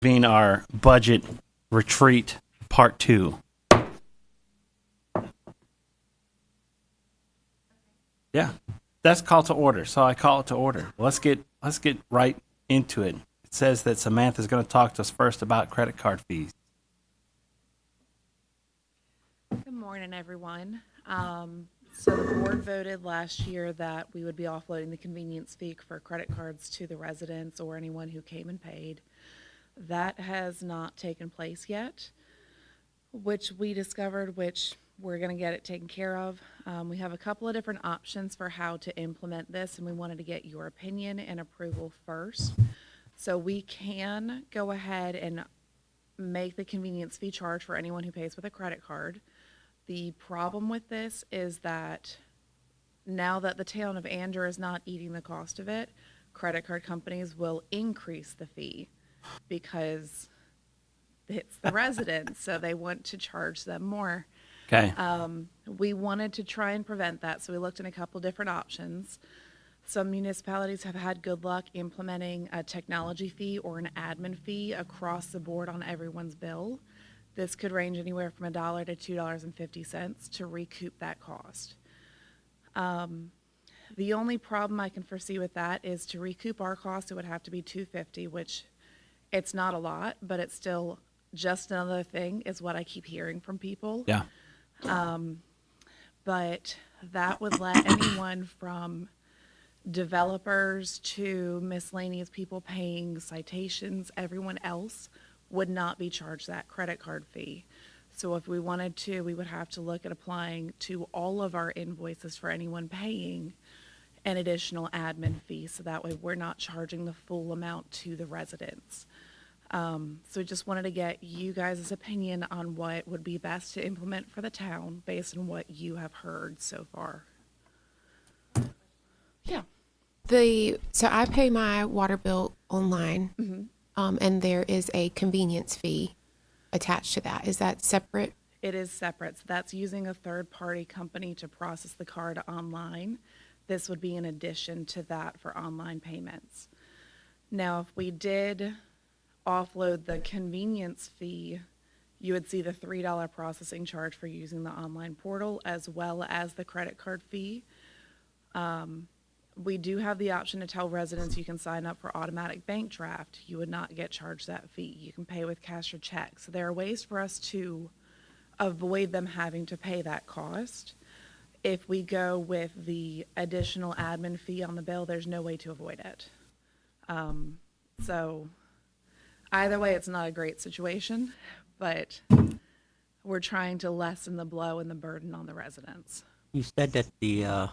being our budget retreat part 2. Yeah, that's call to order. So I call it to order. Let's get right into it. It says that Samantha's going to talk to us first about credit card fees. Good morning, everyone. So the board voted last year that we would be offloading the convenience fee for credit cards to the residents or anyone who came and paid. That has not taken place yet, which we discovered, which we're going to get it taken care of. We have a couple of different options for how to implement this, and we wanted to get your opinion and approval first. So we can go ahead and make the convenience fee charge for anyone who pays with a credit card. The problem with this is that now that the town of Andrew is not eating the cost of it, credit card companies will increase the fee because it's the residents, so they want to charge them more. Okay. We wanted to try and prevent that, so we looked at a couple different options. Some municipalities have had good luck implementing a technology fee or an admin fee across the board on everyone's bill. This could range anywhere from $1 to $2.50 to recoup that cost. The only problem I can foresee with that is to recoup our cost, it would have to be $2.50, which it's not a lot, but it's still just another thing, is what I keep hearing from people. Yeah. But that would let anyone from developers to miscellaneous people paying citations, everyone else would not be charged that credit card fee. So if we wanted to, we would have to look at applying to all of our invoices for anyone paying an additional admin fee, so that way we're not charging the full amount to the residents. So we just wanted to get you guys' opinion on what would be best to implement for the town based on what you have heard so far. Yeah. So I pay my water bill online, and there is a convenience fee attached to that. Is that separate? It is separate. So that's using a third-party company to process the card online. This would be in addition to that for online payments. Now, if we did offload the convenience fee, you would see the $3 processing charge for using the online portal as well as the credit card fee. We do have the option to tell residents you can sign up for automatic bank draft. You would not get charged that fee. You can pay with cash or check. So there are ways for us to avoid them having to pay that cost. If we go with the additional admin fee on the bill, there's no way to avoid it. So either way, it's not a great situation, but we're trying to lessen the blow and the burden on the residents. You said that the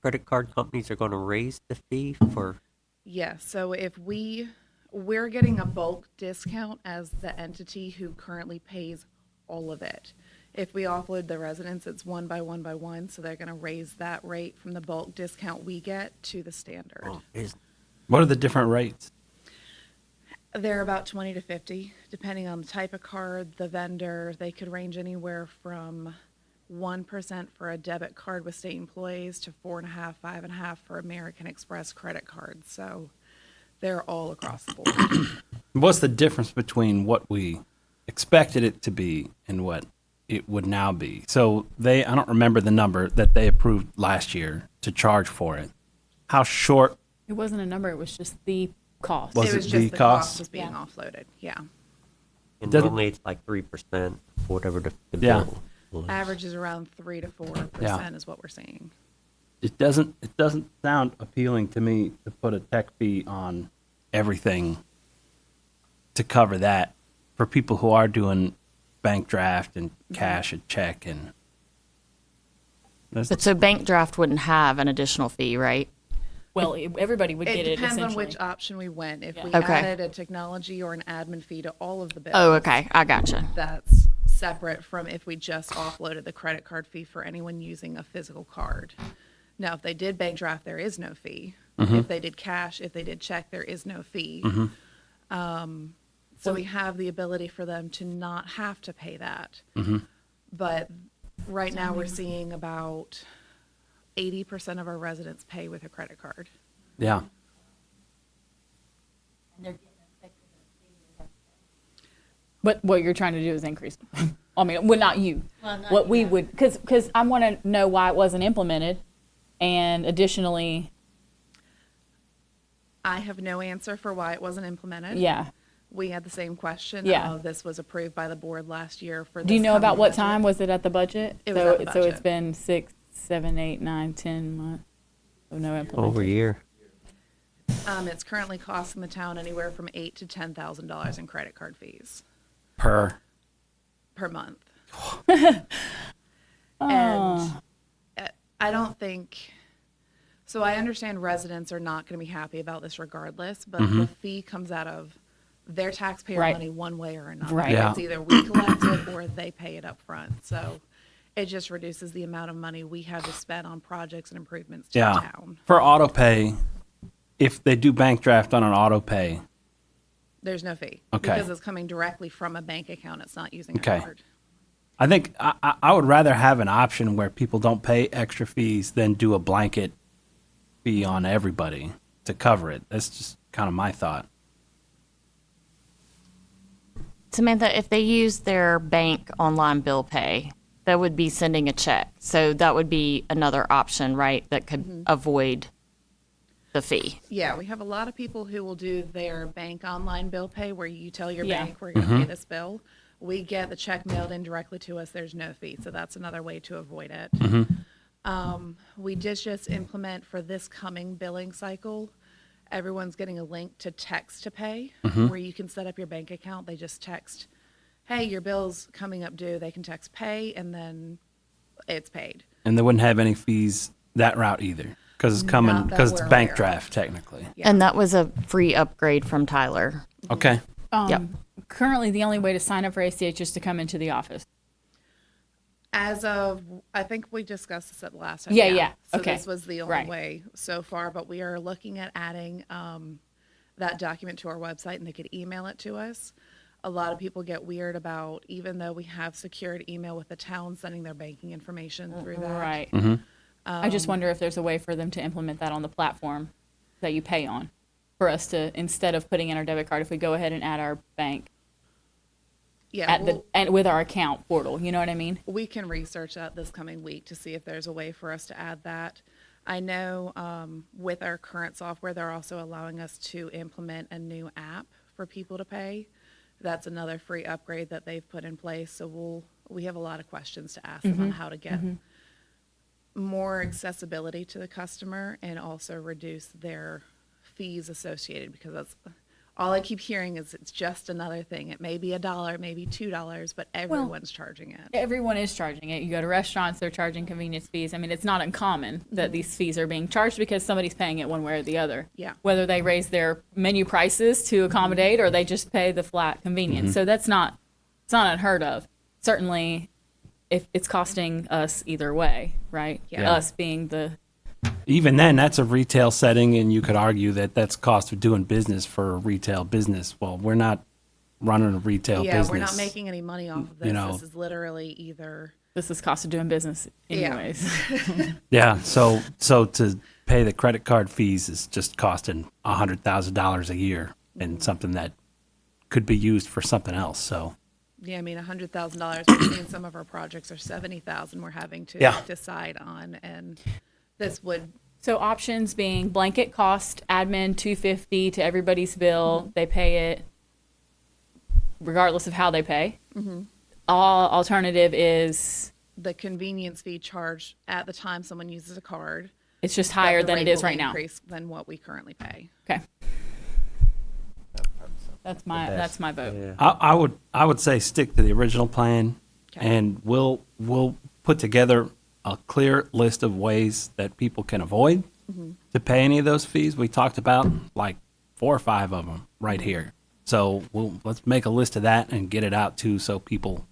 credit card companies are going to raise the fee for. Yeah, so if we're getting a bulk discount as the entity who currently pays all of it. If we offload the residents, it's one by one, so they're going to raise that rate from the bulk discount we get to the standard. What are the different rates? They're about 20 to 50, depending on the type of card, the vendor. They could range anywhere from 1% for a debit card with state employees to 4.5%, 5.5% for American Express credit cards. So they're all across the board. What's the difference between what we expected it to be and what it would now be? So I don't remember the number that they approved last year to charge for it. How short? It wasn't a number, it was just the cost. Was it was it just the the cost? cost was being offloaded. Yeah. And Doesn't- normally it's like 3%, whatever the Yeah. bill was. Average is around 3 to 4% Yeah. is what we're seeing. It doesn't sound appealing to me to put a tech fee on everything to cover that for people who are doing bank draft and cash and check and. But so bank draft wouldn't have an additional fee, right? Well, everybody would It get it depends on essentially. which option we went. If we Okay. added a technology or an admin fee to all of the bills. Oh, okay. I gotcha. That's separate from if we just offloaded the credit card fee for anyone using a physical card. Now, if they did bank draft, there is no fee. If they did cash, if they did check, there is no fee. So we have the ability for them to not have to pay that. But right now, we're seeing about 80% of our residents pay with a credit card. Yeah. But what you're trying to do is increase. I mean, well, not you. What we would, because I want to know why it wasn't implemented, and additionally, I have no answer for why it wasn't implemented. yeah. We had the same question. Yeah. This was approved by the board last year for this Do you know about coming what budget. time was it at the budget? It was so, at the so it's budget. been 6, 7, 8, 9, 10 months of no implementation. Over a year. It's currently costing the town anywhere from $8,000 to $10,000 in credit card fees Per. per month. Oh. And I don't think, so I understand residents are not going to be happy about this regardless, but the fee comes out of their taxpayer Right. money one way or another. Right. Yeah. It's either we collect it or they pay it up front. So it just reduces the amount of money we have to spend on projects and improvements to the Yeah. town. For auto pay, if they do bank draft on an auto pay, There's no fee. Okay. Because it's coming directly from a bank account. It's not using a Okay. card. I think I would rather have an option where people don't pay extra fees than do a blanket fee on everybody to cover it. That's just kind of my thought. Samantha, if they use their bank online bill pay, that would be sending a check. So that would be another option, right? That could avoid the fee. Yeah, we have a lot of people who will do their bank online bill pay where you tell your Yeah. bank we're going to pay this bill. We get the check mailed in directly to us. There's no fee. So that's another way to avoid it. We did just implement for this coming billing cycle. Everyone's getting a link to text to pay where you can set up your bank account. They just text, hey, your bill's coming up due. They can text pay and then it's paid. And they wouldn't have any fees that route either because it's coming Not that because it's we're bank aware of. draft technically. Yeah. And that was a free upgrade from Tyler. Okay. Yep. Currently, the only way to sign up for ACH is to come into the office. As of, I think we discussed this at the last time. Yeah. So Okay. this was the only Right. way so far, but we are looking at adding that document to our website and they could email it to us. A lot of people get weird about, even though we have secured email with the town sending their banking information through that. Right. I just wonder if there's a way for them to implement that on the platform that you pay on, for us to, instead of putting in our debit card, if we go ahead and add our bank Yeah, at the and with our account portal. You know what I mean? we can research that this coming week to see if there's a way for us to add that. I know with our current software, they're also allowing us to implement a new app for people to pay. That's another free upgrade that they've put in place. So we have a lot of questions to ask them on how to get more accessibility to the customer and also reduce their fees associated, because that's all I keep hearing is it's just another thing. It may be $1, maybe $2, but everyone's charging it. Everyone is charging it. You go to restaurants, they're charging convenience fees. I mean, it's not uncommon that these fees are being charged because somebody's paying it one way or the other. Yeah. Whether they raise their menu prices to accommodate or they just pay the flat convenience. So it's not unheard of. Certainly, if it's costing us either way, right? Yeah. Us being the Even then, that's a retail setting, and you could argue that that's cost of doing business for a retail business. Well, we're not running a retail business. We're not making any money off of this. You know. This is literally either this is cost of doing business anyways. Yeah, so to pay the credit card fees is just costing $100,000 a year, and something that could be used for something else. So yeah, I mean $100,000. We're seeing some of our projects are $70,000. We're having to Yeah. decide on, and this would So options being blanket cost admin $250 to everybody's bill. They pay it regardless of how they pay. Alternative is the convenience fee charged at the time someone uses a card. it's just but higher the than it rate is will right now. increase than what we currently pay. Okay. That's my vote. Yeah. I would say stick to the original plan, Okay. and we'll put together a clear list of ways that people can avoid to pay any of those fees. We talked about like 4 or 5 of them right here. So let's make a list of that and get it out too, so people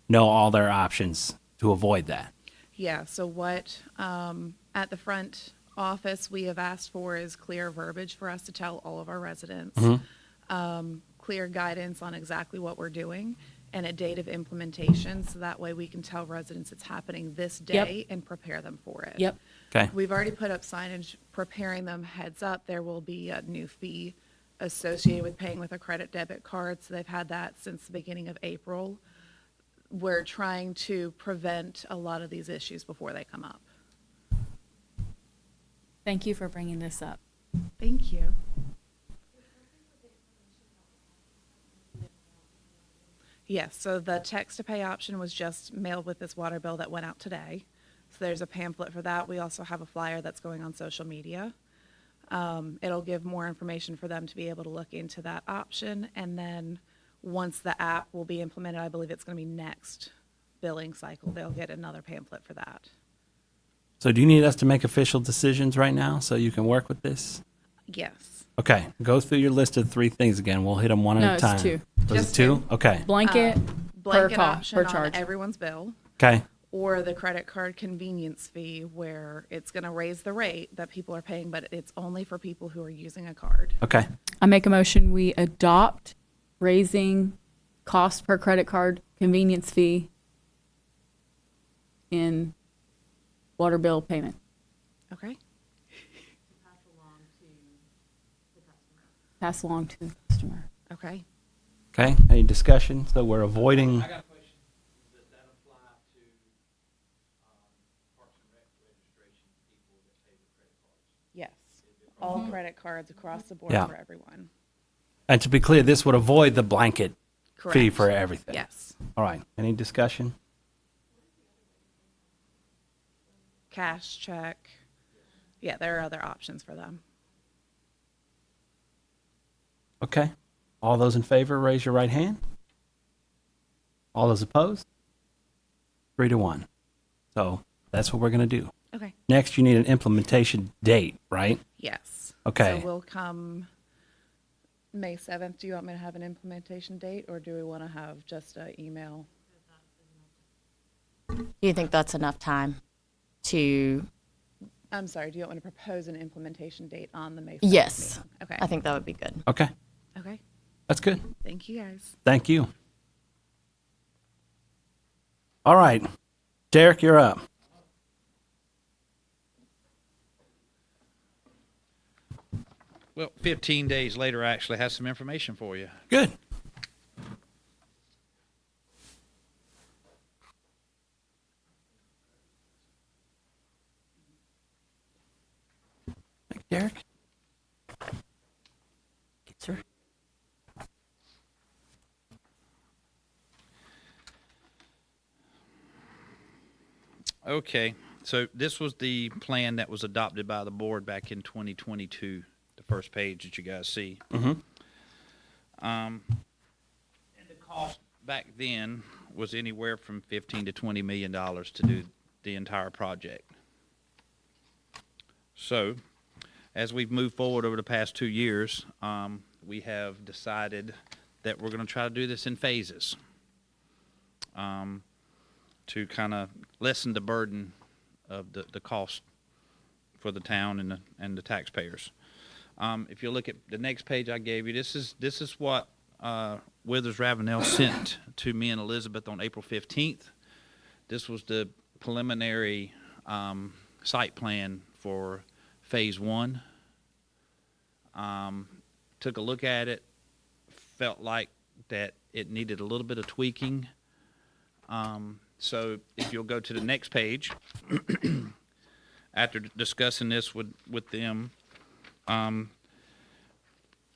know all their options to avoid that. Yeah, so what, at the front office, we have asked for is clear verbiage for us to tell all of our residents. Clear guidance on exactly what we're doing and a date of implementation, so that way we can tell residents it's happening this day and prepare them for it. Yep. Okay. We've already put up signage preparing them heads up. There will be a new fee associated with paying with a credit debit card. So they've had that since the beginning of April. We're trying to prevent a lot of these issues before they come up. Thank you for bringing this up. Thank you. Yes, so the text to pay option was just mailed with this water bill that went out today. So there's a pamphlet for that. We also have a flyer that's going on social media. It'll give more information for them to be able to look into that option. And then once the app will be implemented, I believe it's going to be next billing cycle, they'll get another pamphlet for that. So do you need us to make official decisions right now so you can work with this? Yes. Okay, go through your list of 3 things again. We'll hit them one No, at a it's time. 2. Was Just it 2? two. Okay. Blanket Blanket per option per on charge. everyone's bill, Okay. or the credit card convenience fee where it's going to raise the rate that people are paying, but it's only for people who are using a card. Okay. I make a motion we adopt raising cost per credit card convenience fee in water bill payment. Okay? Pass along to the customer. Okay. Okay. Any discussion? So we're avoiding. I got a question. Does that apply to Parks and Rec registration people that pay with credit cards? Yes. All credit cards across the board Yeah. for everyone. And to be clear, this would avoid the blanket Correct. fee for everything. Yes. All right. Any discussion? Cash, check. Yeah, there are other options for them. Okay. All those in favor, raise your right hand. All those opposed? 3 to 1. So that's what we're going to do. Okay. Next, you need an implementation date, right? Yes. Okay. So we'll come May 7th. Do you want me to have an implementation date, or do we want to have just an email? Do you think that's enough time to? I'm sorry, do you want me to propose an implementation date on the May 7th Yes. meeting? Okay. I think that would be good. Okay. Okay. That's good. Thank you, guys. Thank you. All right. Derek, you're up. Well, 15 days later, I actually have some information for you. Good. Thanks, Derek. Sir. Okay, so this was the plan that was adopted by the board back in 2022, the first page that you guys see. Mm-hmm. And the cost back then was anywhere from 15 to 20 million dollars to do the entire project. So, as we've moved forward over the past 2 years, we have decided that we're going to try to do this in phases to kind of lessen the burden of the cost for the town and the taxpayers. If you look at the next page I gave you, this is what Withers Ravenel sent to me and Elizabeth on April 15th. This was the preliminary site plan for phase 1. Took a look at it, felt like that it needed a little bit of tweaking. So if you'll go to the next page, after discussing this with them,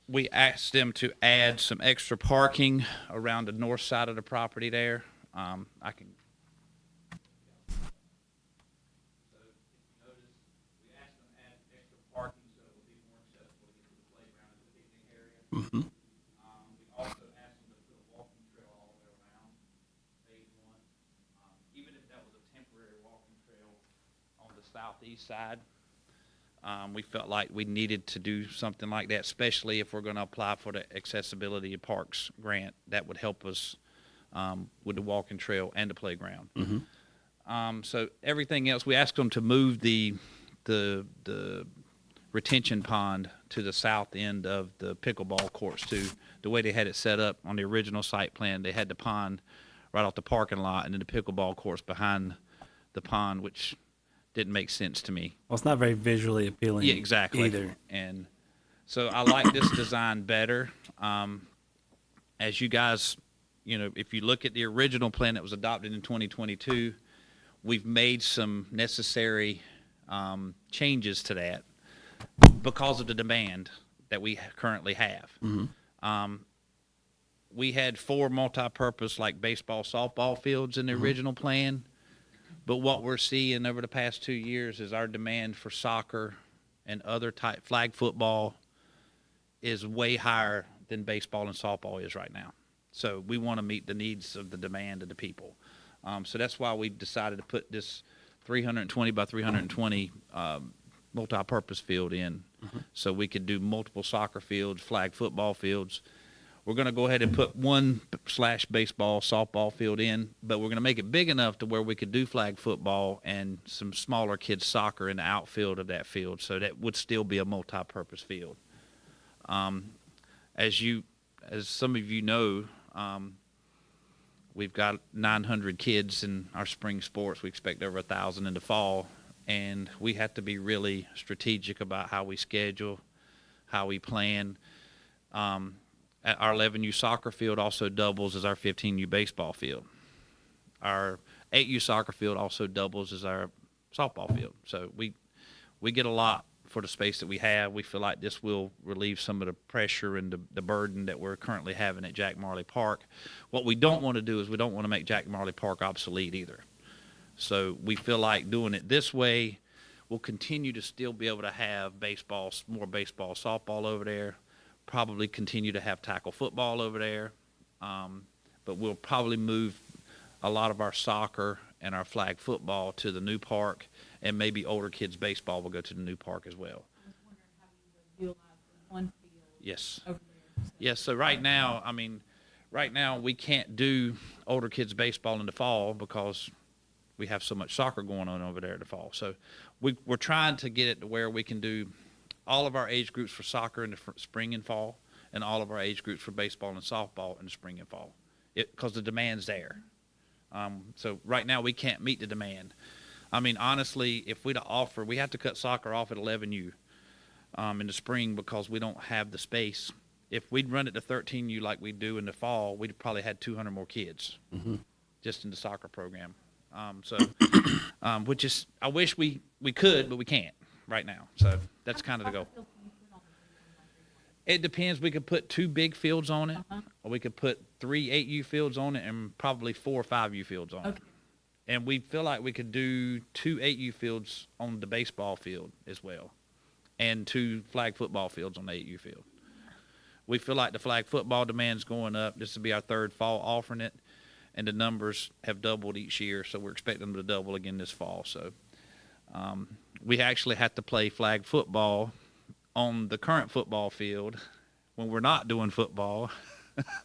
we asked them to add some extra parking around the north side of the property there. I can. So if you notice, we asked them to add extra parking so it would be more accessible to get to the playground and the picnic area. Mm-hmm. We also asked them to put a walking trail all the way around phase 1. Even if that was a temporary walking trail on the southeast side, we felt like we needed to do something like that, especially if we're going to apply for the Accessibility of Parks grant. That would help us with the walking trail and the playground. Mm-hmm. So everything else, we asked them to move the retention pond to the south end of the pickleball courts too. The way they had it set up on the original site plan, they had the pond right off the parking lot and then the pickleball courts behind the pond, which didn't make sense to me. Well, it's not very visually appealing. Yeah, exactly. Either. And So I like this design better. As you guys, if you look at the original plan that was adopted in 2022, we've made some necessary changes to that because of the demand that we currently have. We had 4 multi-purpose like baseball, softball fields in the original plan. But what we're seeing over the past 2 years is our demand for soccer and other type flag football is way higher than baseball and softball is right now. So we want to meet the needs of the demand of the people. So that's why we decided to put this 320 by 320 multi-purpose field in, so we could do multiple soccer fields, flag football fields. We're going to go ahead and put 1/baseball, softball field in, but we're going to make it big enough to where we could do flag football and some smaller kids soccer in the outfield of that field, so that would still be a multi-purpose field. As some of you know, we've got 900 kids in our spring sports. We expect over 1,000 in the fall, and we have to be really strategic about how we schedule, how we plan. Our 11U soccer field also doubles as our 15U baseball field. Our 8U soccer field also doubles as our softball field. So we get a lot for the space that we have. We feel like this will relieve some of the pressure and the burden that we're currently having at Jack Marley Park. What we don't want to do is we don't want to make Jack Marley Park obsolete either. So we feel like doing it this way, we'll continue to still be able to have more baseball, softball over there, probably continue to have tackle football over there, but we'll probably move a lot of our soccer and our flag football to the new park, and maybe older kids baseball will go to the new park as well. Yes. Yes. So right now we can't do older kids baseball in the fall because we have so much soccer going on over there in the fall. So we're trying to get it to where we can do all of our age groups for soccer in the spring and fall, and all of our age groups for baseball and softball in the spring and fall, because the demand's there. So right now we can't meet the demand. I mean, honestly, if we have to cut soccer off at 11U in the spring because we don't have the space. If we'd run it to 13U like we do in the fall, we'd probably had 200 more kids just in the soccer program. Which is, I wish we could, but we can't right now. So that's kind of the goal. It depends. We could put 2 big fields on it, or we could put 3 8U fields on it, and probably 4 or 5U fields on it. And we feel like we could do 2 8U fields on the baseball field as well, and 2 flag football fields on the 8U field. We feel like the flag football demand's going up. This will be our 3rd fall offering it, and the numbers have doubled each year, so we're expecting them to double again this fall. So we actually have to play flag football on the current football field when we're not doing football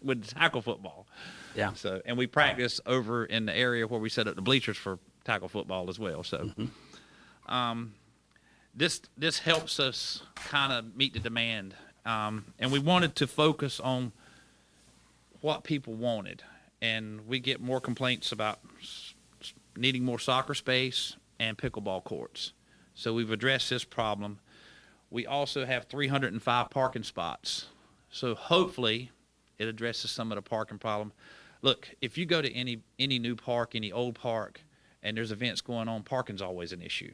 with tackle football. Yeah. So, and we practice over in the area where we set up the bleachers for tackle football as well. So this helps us kind of meet the demand. And we wanted to focus on what people wanted. And we get more complaints about needing more soccer space and pickleball courts. So we've addressed this problem. We also have 305 parking spots. So hopefully it addresses some of the parking problem. Look, if you go to any new park, any old park, and there's events going on, parking's always an issue.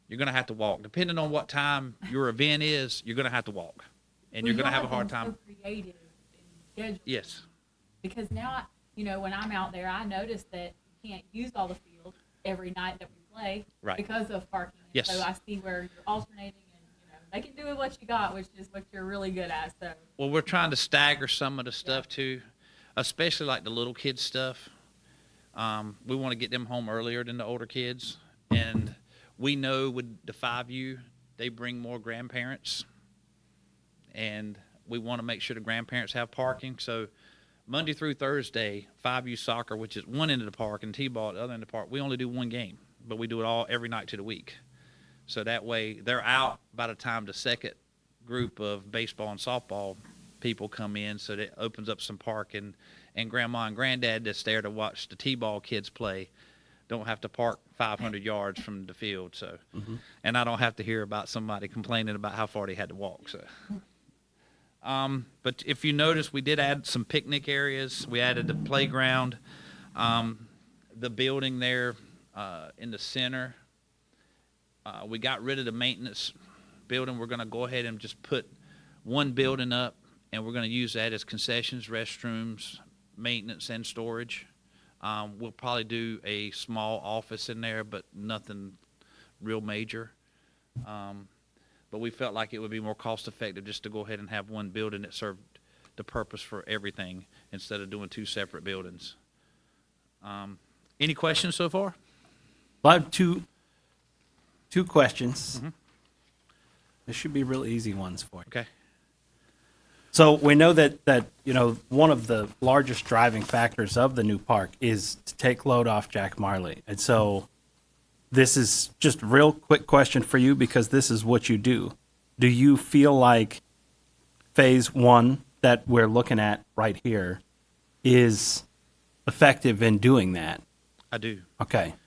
You're going to have to walk. Depending on what time your event is, you're going to have to walk. And you're going to have a hard time. So creative in scheduling. Yes. Because now, when I'm out there, I notice that you can't use all the fields every night that we play because of parking. Yes. So I see where you're alternating and, make it do with what you got, which is what you're really good at. So. Well, we're trying to stagger some of the stuff too, especially like the little kids stuff. We want to get them home earlier than the older kids. And we know with the 5U, they bring more grandparents. And we want to make sure the grandparents have parking. So Monday through Thursday, 5U soccer, which is one end of the park, and T-ball at the other end of the park, we only do one game. But we do it all every night to the week. So that way they're out by the time the second group of baseball and softball people come in. So that opens up some parking. And grandma and granddad that's there to watch the T-ball kids play, don't have to park 500 yards from the field. So, and I don't have to hear about somebody complaining about how far they had to walk. So, but if you notice, we did add some picnic areas. We added the playground, the building there in the center. We got rid of the maintenance building. We're going to go ahead and just put one building up, and we're going to use that as concessions, restrooms, maintenance, and storage. We'll probably do a small office in there, but nothing real major. But we felt like it would be more cost effective just to go ahead and have one building that served the purpose for everything instead of doing two separate buildings. Any questions so far? Well, I have two questions. This should be real easy ones for you. Okay. So we know that one of the largest driving factors of the new park is to take load off Jack Marley. And so this is just a real quick question for you because this is what you do. Do you feel like phase one that we're looking at right here is effective in doing that? I do. Okay. That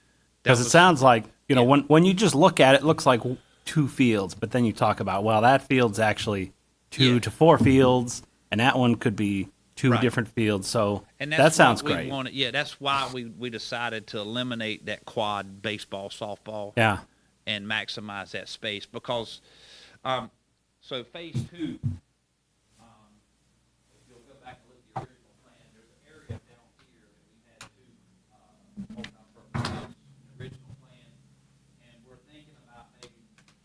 Because it was- sounds like, when you just look at it, it looks like two fields, but then you talk about, well, that field's actually 2 Yeah. to 4 fields, and that one could be two Right. different fields. So And that that's sounds what we great. wanted. Yeah, that's why we decided to eliminate that quad baseball, softball, Yeah. and maximize that space because, so phase two, if you'll go back and look at the original plan, there's an area down here that we had two multi-purpose fields in the original plan, and we're thinking about maybe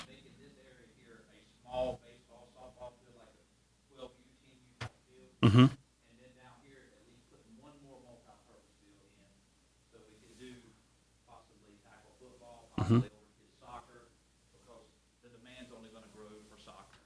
making this area here a small baseball, softball field, like a 12U, 10U type field. Mm-hmm. And then down here, at least putting one more multi-purpose field in, so we could do possibly tackle football, possibly over kids soccer, because the demand's only gonna grow for soccer.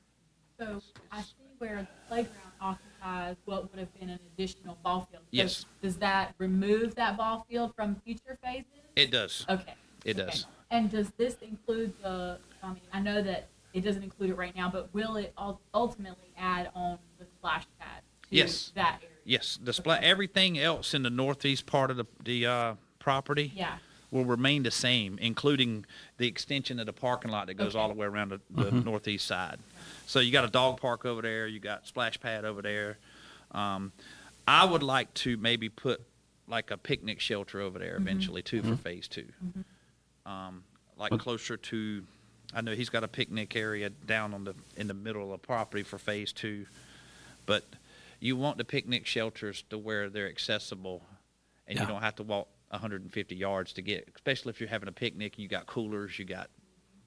So I see where the playground occupies what would have been an additional ball field. So Yes. Does that remove that ball field from future phases? It does. Okay. It Okay. does. And does this include I know that it doesn't include it right now, but will it ultimately add on the splash pad to Yes. that area? Yes, everything else in the northeast part of the property Yeah. will remain the same, including the extension of the parking lot that goes all the way around the northeast side. So you got a dog park over there, you got splash pad over there. I would like to maybe put like a picnic shelter over there eventually too for phase two. Like closer to, I know he's got a picnic area down in the middle of the property for phase two, but you want the picnic shelters to where they're accessible and you Yeah. don't have to walk 150 yards to get, especially if you're having a picnic and you got coolers, you got,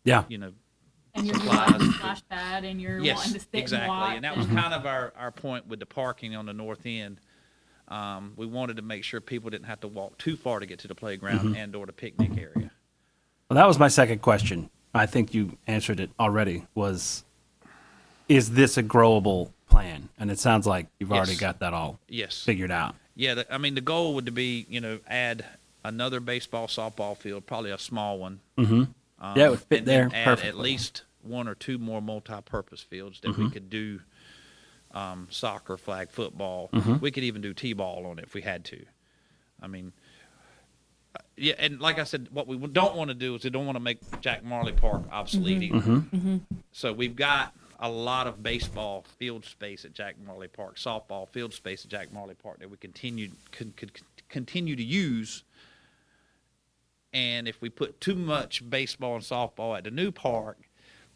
Yeah. And you're Supplies. wanting the splash pad and you're wanting yes, to sit exactly. and watch. And that was kind of our point with the parking on the north end. We wanted to make sure people didn't have to walk too far to get to the playground and or the picnic area. Well, that was my second question. I think you answered it already. Is this a growable plan? And it sounds like you've already Yes. got that all Yes. figured out. Yeah, the goal would be, add another baseball, softball field, probably a small one. Yeah, it would fit and then there add perfectly. at least one or two more multi-purpose fields that we could do soccer, flag football. We could even do t-ball on it if we had to. I mean, yeah, and like I said, what we don't want to do is we don't want to make Jack Marley Park obsolete either. So we've got a lot of baseball field space at Jack Marley Park, softball field space at Jack Marley Park that we could continue to use. And if we put too much baseball and softball at the new park,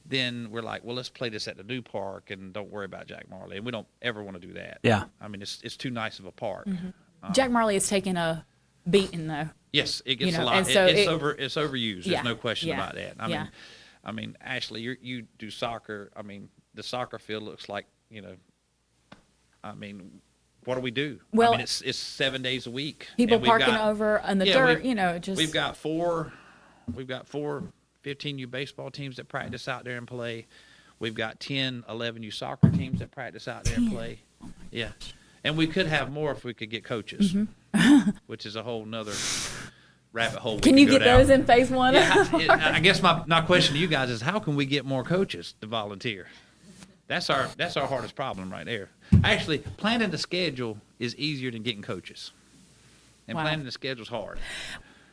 then we're like, well, let's play this at the new park and don't worry about Jack Marley. And we don't ever want to do that. Yeah. I mean, it's too nice of a park. Jack Marley has taken a beating though. Yes, it gets know, a lot. and so It's it- overused. Yeah, There's no question yeah, about that. yeah. I mean, Ashley, you do soccer. I mean, the soccer field looks like, I mean, what do we do? Well, I mean, it's 7 days a week. People and we've parking got- over on the yeah, dirt, we've- just We've got four 15U baseball teams that practice out there and play. We've got 10, 11U soccer teams that practice out there and play. Yeah. And we could have more if we could get coaches, which is a whole nother rabbit hole. we Can could you go get down. those in phase one? Yeah, I guess my question to you guys is, how can we get more coaches to volunteer? That's our hardest problem right there. Actually, planning the schedule is easier than getting coaches. And Wow. planning the schedule is hard.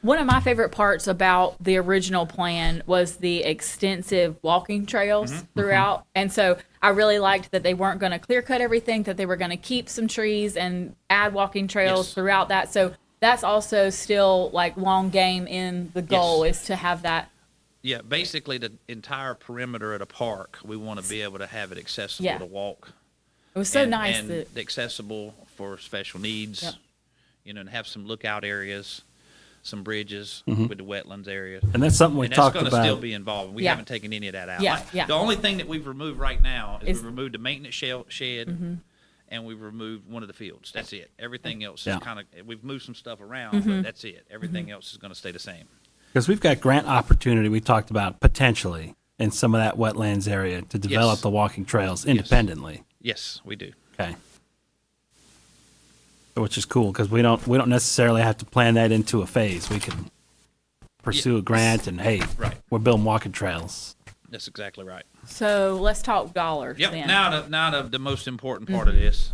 One of my favorite parts about the original plan was the extensive walking trails Mm-hmm. throughout. And so I really liked that they weren't going to clear cut everything, that they were going to keep some trees and add walking trails Yes. throughout that. So that's also still like long game in the goal Yes. is to have that. Yeah, basically the entire perimeter of the park, we want to be able to have it accessible Yeah. to walk. It was so and, nice and that accessible for special needs. Yep. You know, and have some lookout areas, some bridges Mm-hmm. with the wetlands areas. And that's something we And that's talked going to still about. be involved. We Yeah. haven't taken any of that out. Yeah, yeah. The only thing that we've removed right now is Is- we've removed the maintenance shed, Mm-hmm. and we've removed one of the fields. That's it. Everything else Yeah. is kind of, we've moved some stuff around, Mm-hmm. but that's it. Everything else is going to stay the same. Because we've got grant opportunity we talked about potentially in some of that wetlands area to develop Yes. the walking trails independently. Yes, we do. Okay. Which is cool because we don't necessarily have to plan that into a phase. We can pursue a grant and hey, Right. we're building walking trails. That's exactly right. so let's talk dollars Yep. then. Now the most important part of this.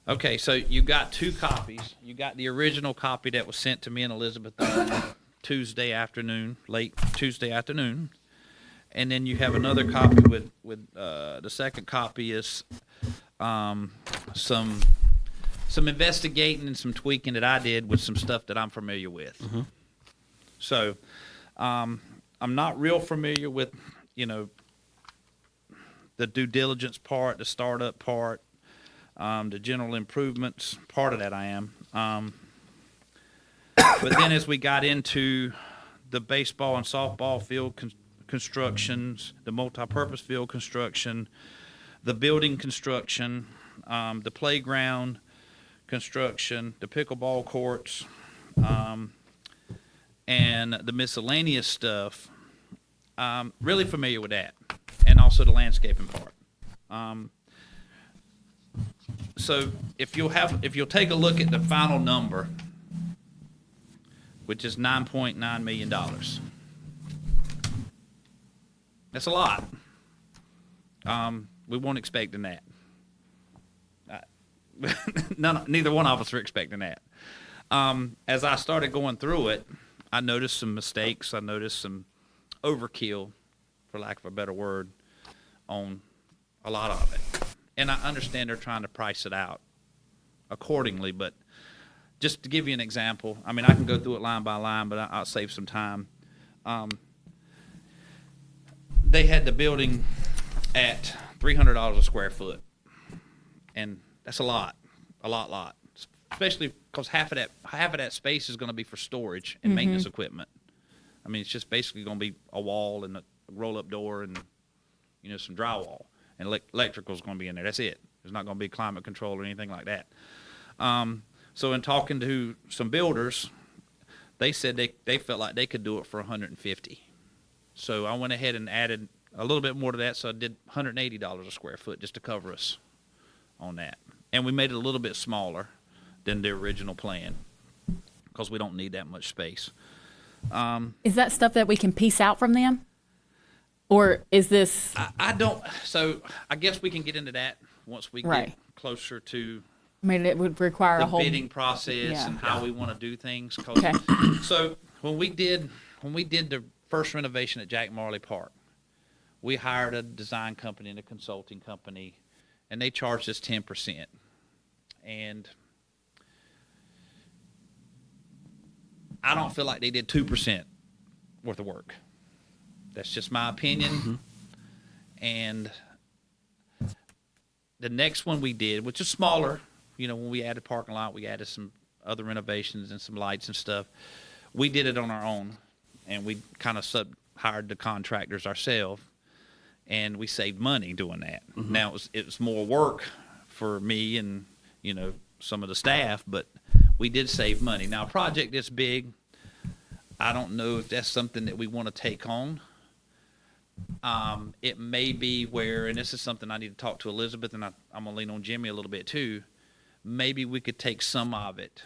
Okay, so you got two copies. You got the original copy that was sent to me and Elizabeth on Tuesday afternoon, late Tuesday afternoon, and then you have another copy with the second copy is some investigating and some tweaking that I did with some stuff that I'm familiar with. So I'm not real familiar with, the due diligence part, the startup part, the general improvements part of that I am. But then as we got into the baseball and softball field constructions, the multi-purpose field construction, the building construction, the playground construction, the pickleball courts, and the miscellaneous stuff, really familiar with that, and also the landscaping part. So if you'll take a look at the final number, which is $9.9 million, that's a lot. We weren't expecting that. Neither one of us were expecting that. As I started going through it, I noticed some mistakes. I noticed some overkill, for lack of a better word, on a lot of it. And I understand they're trying to price it out accordingly, but just to give you an example, I mean, I can go through it line by line, but I'll save some time. They had the building at $300 a square foot, and that's a lot, especially because half of that space is going to be for storage and maintenance equipment. I mean, it's just basically going to be a wall and a roll-up door and some drywall, and electrical is going to be in there. That's it. There's not going to be climate control or anything like that. So in talking to some builders, they said they felt like they could do it for $150. So I went ahead and added a little bit more to that, so I did $180 a square foot just to cover us on that. And we made it a little bit smaller than the original plan because we don't need that much space. Is that stuff that we can piece out from them? Or is this I don't, so I guess we can get into that once we get Right. closer to I mean it would require the a whole bidding process Yeah. and how we want to do things. 'Cause- Okay. So when we did the first renovation at Jack Marley Park, we hired a design company and a consulting company, and they charged us 10%. And I don't feel like they did 2% worth of work. That's just my opinion. And the next one we did, which is smaller, when we added parking lot, we added some other renovations and some lights and stuff. We did it on our own, and we kind of hired the contractors ourselves, and we saved money doing that. Now it was more work for me and some of the staff, but we did save money. Now a project this big, I don't know if that's something that we want to take on. It may be where, and this is something I need to talk to Elizabeth, and I'm going to lean on Jimmy a little bit too. Maybe we could take some of it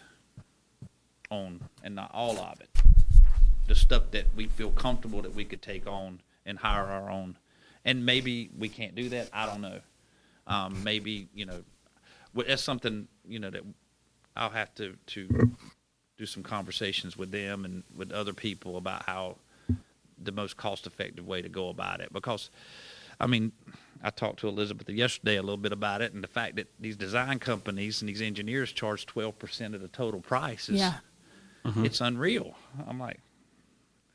on and not all of it. The stuff that we feel comfortable that we could take on and hire our own. And maybe we can't do that. I don't know. Maybe, that's something, that I'll have to do some conversations with them and with other people about how the most cost-effective way to go about it. Because, I mean, I talked to Elizabeth yesterday a little bit about it, and the fact that these design companies and these engineers charge 12% of the total price is, Yeah. it's unreal. I'm like,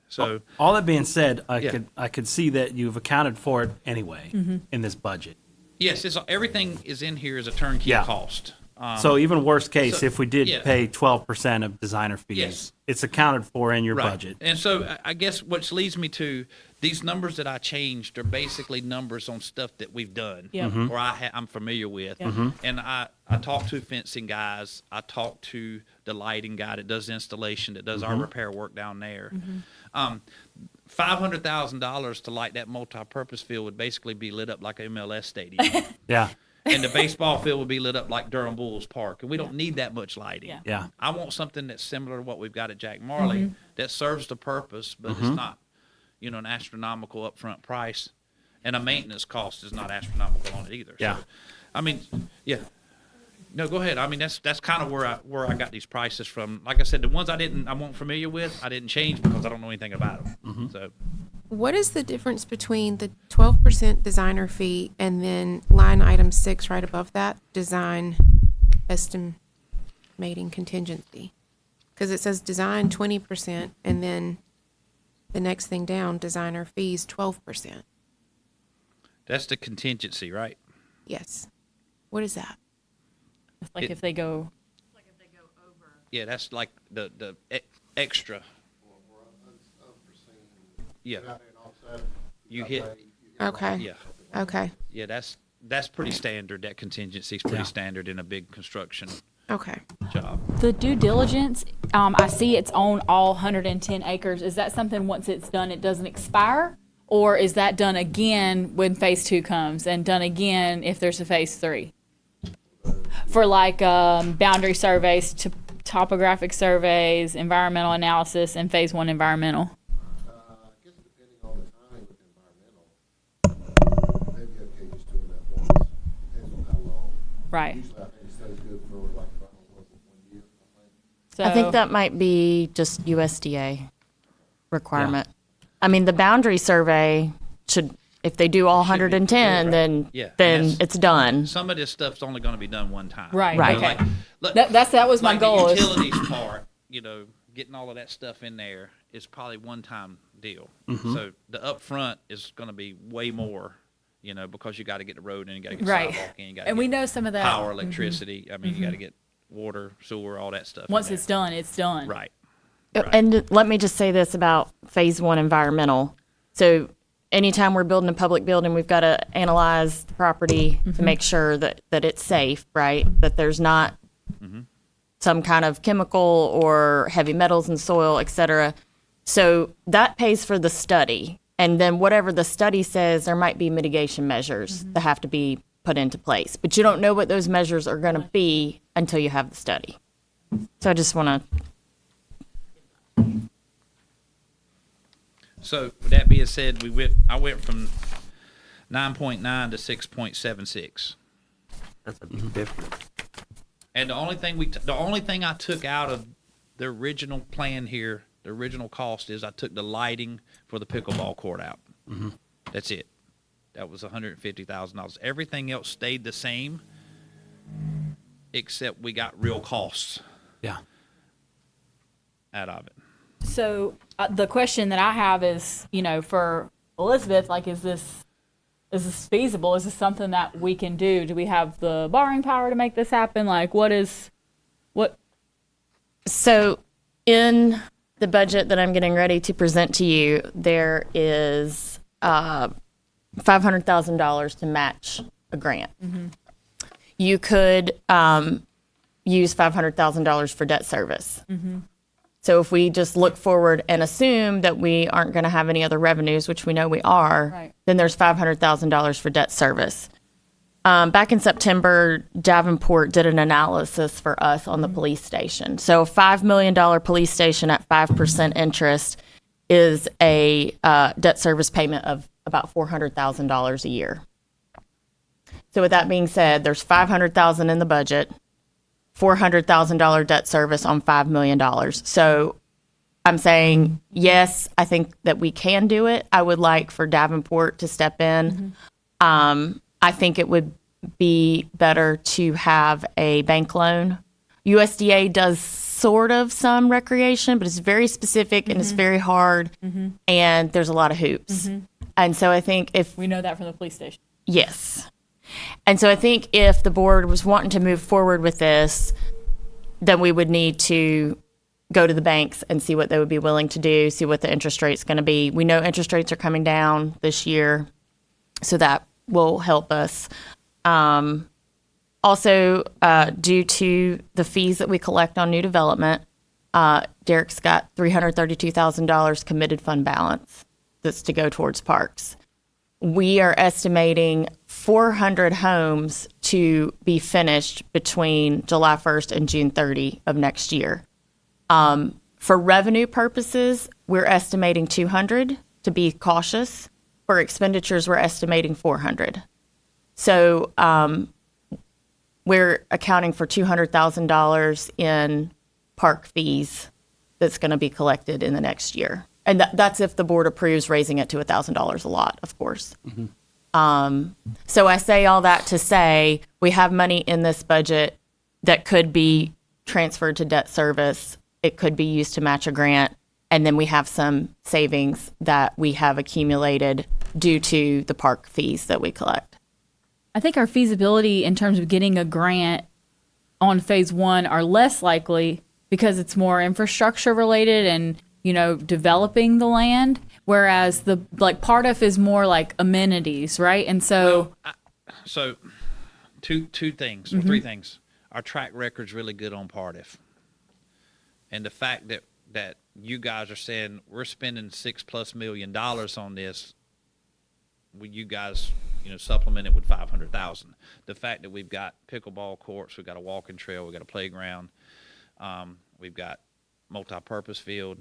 so, All that being said, Yeah. I could see that you've accounted for it anyway Mm-hmm. in this budget. yes, everything is in here as a turnkey Yeah. cost. So even worst case, so- if we did yeah. pay 12% of designer fees, Yes. it's accounted for in your Right. budget. And so I guess which leads me to these numbers that I changed are basically numbers on stuff that we've done Yeah. or I'm familiar with. And I talked to fencing guys. I talked to the lighting guy that does installation, that does our repair work down there. $500,000 to light that multi-purpose field would basically be lit up like an MLS stadium. Yeah, And the baseball field would be lit up like Durham Bulls Park. And we don't need that much lighting. Yeah. yeah. I want something that's similar to what we've got at Jack Marley that serves the purpose, but it's not, an astronomical upfront price, and a maintenance cost is not astronomical on it either. Yeah. So, I mean, yeah. No, go ahead. I mean, that's kind of where I got these prices from. Like I said, the ones I wasn't familiar with, I didn't change because I don't know anything about them. So What is the difference between the 12% designer fee and then line item 6 right above that, design estimating contingency? Because it says design 20% and then the next thing down, designer fees 12%. that's the contingency, right? Yes. What is that? Like if they go, Yeah, that's like the extra. Yeah. You hit. Okay. Yeah. Okay. Yeah, that's pretty standard. That contingency is pretty standard in a big construction Okay. job. the due diligence, I see it's on all 110 acres. Is that something once it's done, it doesn't expire? Or is that done again when phase 2 comes and done again if there's a phase 3? For like boundary surveys, topographic surveys, environmental analysis, and phase 1 environmental. I guess depending on the timing with environmental, maybe okay just doing that once, depends on how long. Right. Usually I think it stays good for like about 1 year, I think. So I think that might be just USDA requirement. I mean, the boundary survey should, if they do all 110, then Yeah, and then that's- it's done. Some of this stuff's only going to be done one time. Right, Right. okay. Look, That was my like goal. The is- utilities part, getting all of that stuff in there is probably one-time deal. So the upfront is going to be way more, because you got to get the road in, you got to get the Right. sidewalk in, you got to And we get know some of that. power, electricity. I mean, you got to get water, sewer, all that stuff. in Once there. it's done, it's done. Right. And let me just say this about phase 1 environmental. So anytime we're building a public building, we've got to analyze the property to make sure that it's safe, right? That there's not some kind of chemical or heavy metals in soil, et cetera. So that pays for the study. And then whatever the study says, there might be mitigation measures that have to be put into place. But you don't know what those measures are going to be until you have the study. So I just want to So with that being said, I went from 9.9 to 6.76. That's a big difference. And the only thing I took out of the original plan here, the original cost is I took the lighting for the pickleball court out. That's it. That was $150,000. Everything else stayed the same, except we got real costs Yeah. out of it. So the question that I have is, for Elizabeth, like, is this feasible? Is this something that we can do? Do we have the borrowing power to make this happen? Like, what? So, in the budget that I'm getting ready to present to you, there is $500,000 to match a grant. You could use $500,000 for debt service. So if we just look forward and assume that we aren't going to have any other revenues, which we know we are, Right. then there's $500,000 for debt service. Back in September, Davenport did an analysis for us on the police station. So a $5 million police station at 5% interest is a debt service payment of about $400,000 a year. So with that being said, there's $500,000 in the budget. $400,000 debt service on $5 million. So I'm saying, yes, I think that we can do it. I would like for Davenport to step in. I think it would be better to have a bank loan. USDA does sort of some recreation, but it's very specific and it's very hard, and there's a lot of hoops. And so I think if We know that from the police station. yes. And so I think if the board was wanting to move forward with this, then we would need to go to the banks and see what they would be willing to do, see what the interest rate's going to be. We know interest rates are coming down this year, so that will help us. Also, due to the fees that we collect on new development, Derek's got $332,000 committed fund balance that's to go towards parks. We are estimating 400 homes to be finished between July 1st and June 30 of next year. For revenue purposes, we're estimating 200 to be cautious. For expenditures, we're estimating 400. So we're accounting for $200,000 in park fees that's going to be collected in the next year. And that's if the board approves raising it to $1,000 a lot, of course. So I say all that to say we have money in this budget that could be transferred to debt service. It could be used to match a grant. And then we have some savings that we have accumulated due to the park fees that we collect. I think our feasibility in terms of getting a grant on phase one are less likely because it's more infrastructure related and, you know, developing the land. Whereas the Part F is more like amenities, right? And so, So, two things, or three things. Our track record's really good on Part F. And the fact that you guys are saying we're spending $6+ million on this, you guys, supplement it with 500,000. The fact that we've got pickleball courts, we've got a walking trail, we've got a playground, we've got multi-purpose field.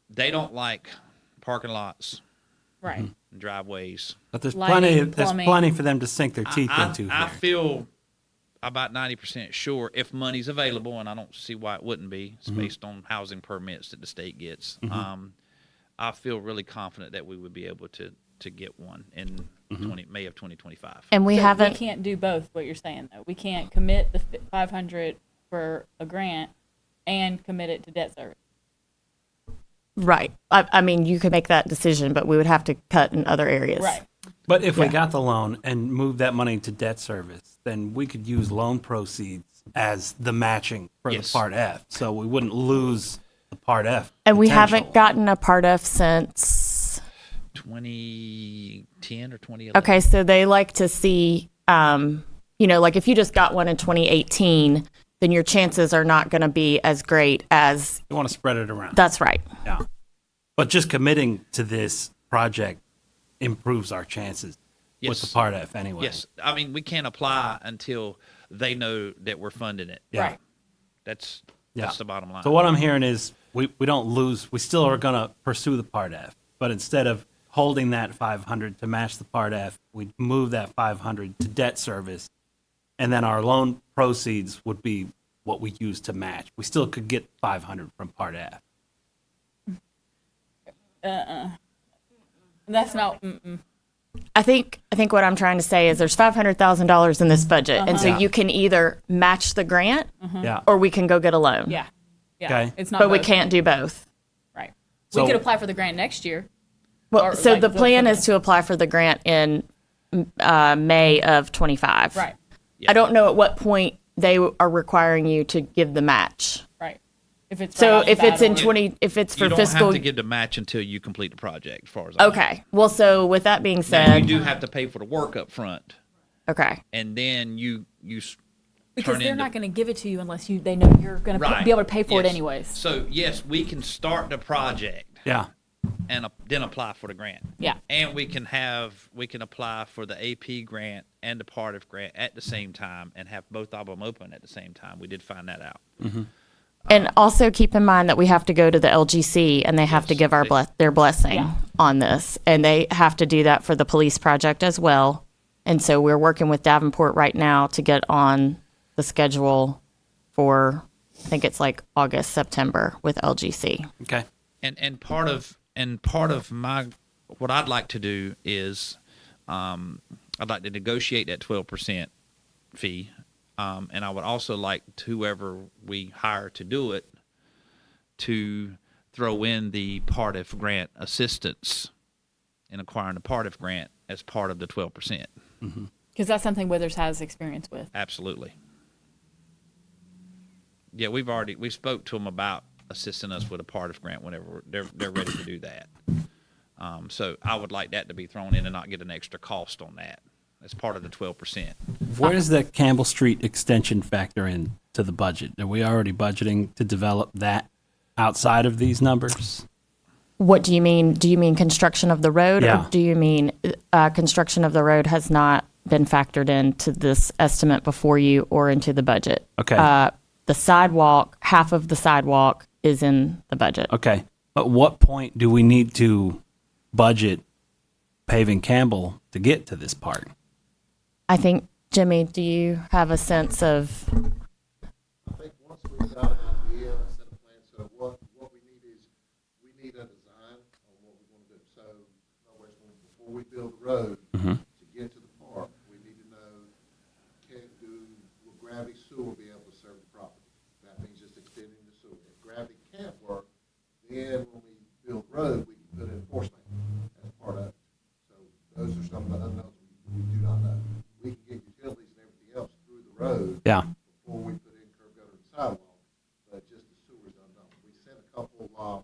They don't like parking lots right. and driveways. But there's Lighting, there's plumbing. plenty for them to sink their teeth into I here. feel about 90% sure if money's available, and I don't see why it wouldn't be. It's based on housing permits that the state gets. I feel really confident that we would be able to get one in May of 2025. And we So haven't. We can't do both. What you're saying though, we can't commit the 500 for a grant and commit it to debt service. Right. I mean, you could make that decision, but we would have to cut in other areas. Right. But if we Yeah. got the loan and moved that money to debt service, then we could use loan proceeds as the matching for Yes. the Part F. So we wouldn't lose the Part F. And we potential. haven't gotten a Part F since. 2010 or 2011. Okay, so they like to see, like if you just got one in 2018, then your chances are not going to be as great as. You want to spread it around. That's right. Yeah. But just committing to this project improves our chances with Yes. the Part F anyway. Yes. I mean, we can't apply until they know that we're funding it. Yeah. Right. That's Yeah. the bottom line. So what I'm hearing is we don't lose. We still are going to pursue the Part F. But instead of holding that 500 to match the Part F, we move that 500 to debt service. And then our loan proceeds would be what we use to match. We still could get 500 from Part F. That's not. I think what I'm trying to say is there's $500,000 in this budget, and so Yeah. you can either match the grant Yeah. or we can go get a loan. Yeah. Yeah. Okay. It's not. But we both. can't do both. Right. So- we could apply for the grant next year. Well, Or, so like, the the- plan is to apply for the grant in May of 25. Right. Yeah. I don't know at what point they are requiring you to give the match. Right. If it's So right off the if it's bat in or- 20, if it's for you don't fiscal, have to give the match until you complete the project, as far as I know. okay. Well, so with that being Now, said, you do have to pay for the work up front, okay. and then you because turn they're into not going to give it to you unless they know you're going to be able to pay for it Yes. anyways. So yes, we can start the project Yeah. and then apply for the grant. Yeah. And we can apply for the AP grant and the Part F grant at the same time and have both of them open at the same time. We did find that out. And also keep in mind that we have to go to the LGC and they have to give their blessing Yeah. on this. And they have to do that for the police project as well. And so we're working with Davenport right now to get on the schedule for, I think it's like August, September with LGC. Okay. And part of my what I'd like to do is I'd like to negotiate that 12% fee, and I would also like whoever we hire to do it to throw in the Partif grant assistance in acquiring the Partif grant as part of the 12%. Because that's something Withers has experience with. Absolutely. Yeah, we spoke to them about assisting us with a Partif grant whenever they're ready to do that. So I would like that to be thrown in and not get an extra cost on that as part of the 12%. Where does the Campbell Street extension factor in to the budget? Are we already budgeting to develop that outside of these numbers? What do you mean? Do you mean construction of the road? Yeah. Or do you mean construction of the road has not been factored into this estimate before you or into the budget? Okay. The sidewalk, half of the sidewalk is in the budget. Okay. At what point do we need to budget paving Campbell to get to this part? I think, Jimmy, do you have a sense of, I think once we've got an idea, a set of plans, so what we need is, we need a design on what we want to do. So, in other words, before we build the road, to get to the park, we need to know, will gravity sewer be able to serve the property? That means just extending the sewer. If gravity can't work, then when we build the road, we can put in a force main as part of it. So those are some of the unknowns we do not know. We can get utilities and everything else through the road Yeah. before we put in curb gutter and sidewalk, but just the sewer's unknown. We sent a couple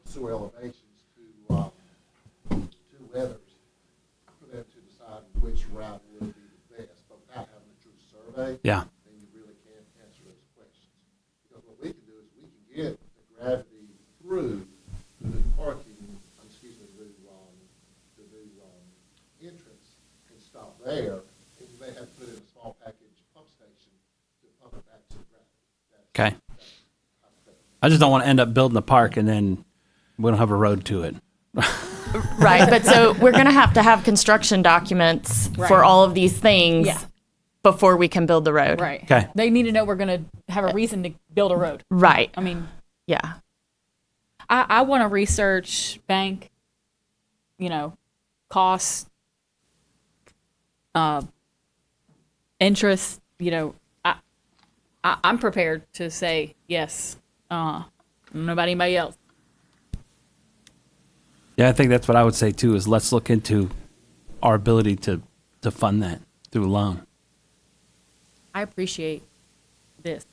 sewer elevations to Weathers for them to decide which route would be the best, but without having a true survey, Yeah. then you really can't answer those questions. Because what we can do is we can get the gravity through the parking, excuse me, the new entrance and stop there, and you may have to put in a small package pump station to pump it back to the gravity. Okay. I just don't want to end up building a park and then we don't have a road to it. right, but so we're going to have construction documents Right. for all of these things Yeah. before we can build the road. Right. Okay. They need to know we're going to have a reason to build a road. Right. I mean, Yeah. I want to research bank, costs, interest. I'm prepared to say yes. Nobody else. Yeah, I think that's what I would say too, is let's look into our ability to fund that through a loan. I appreciate this.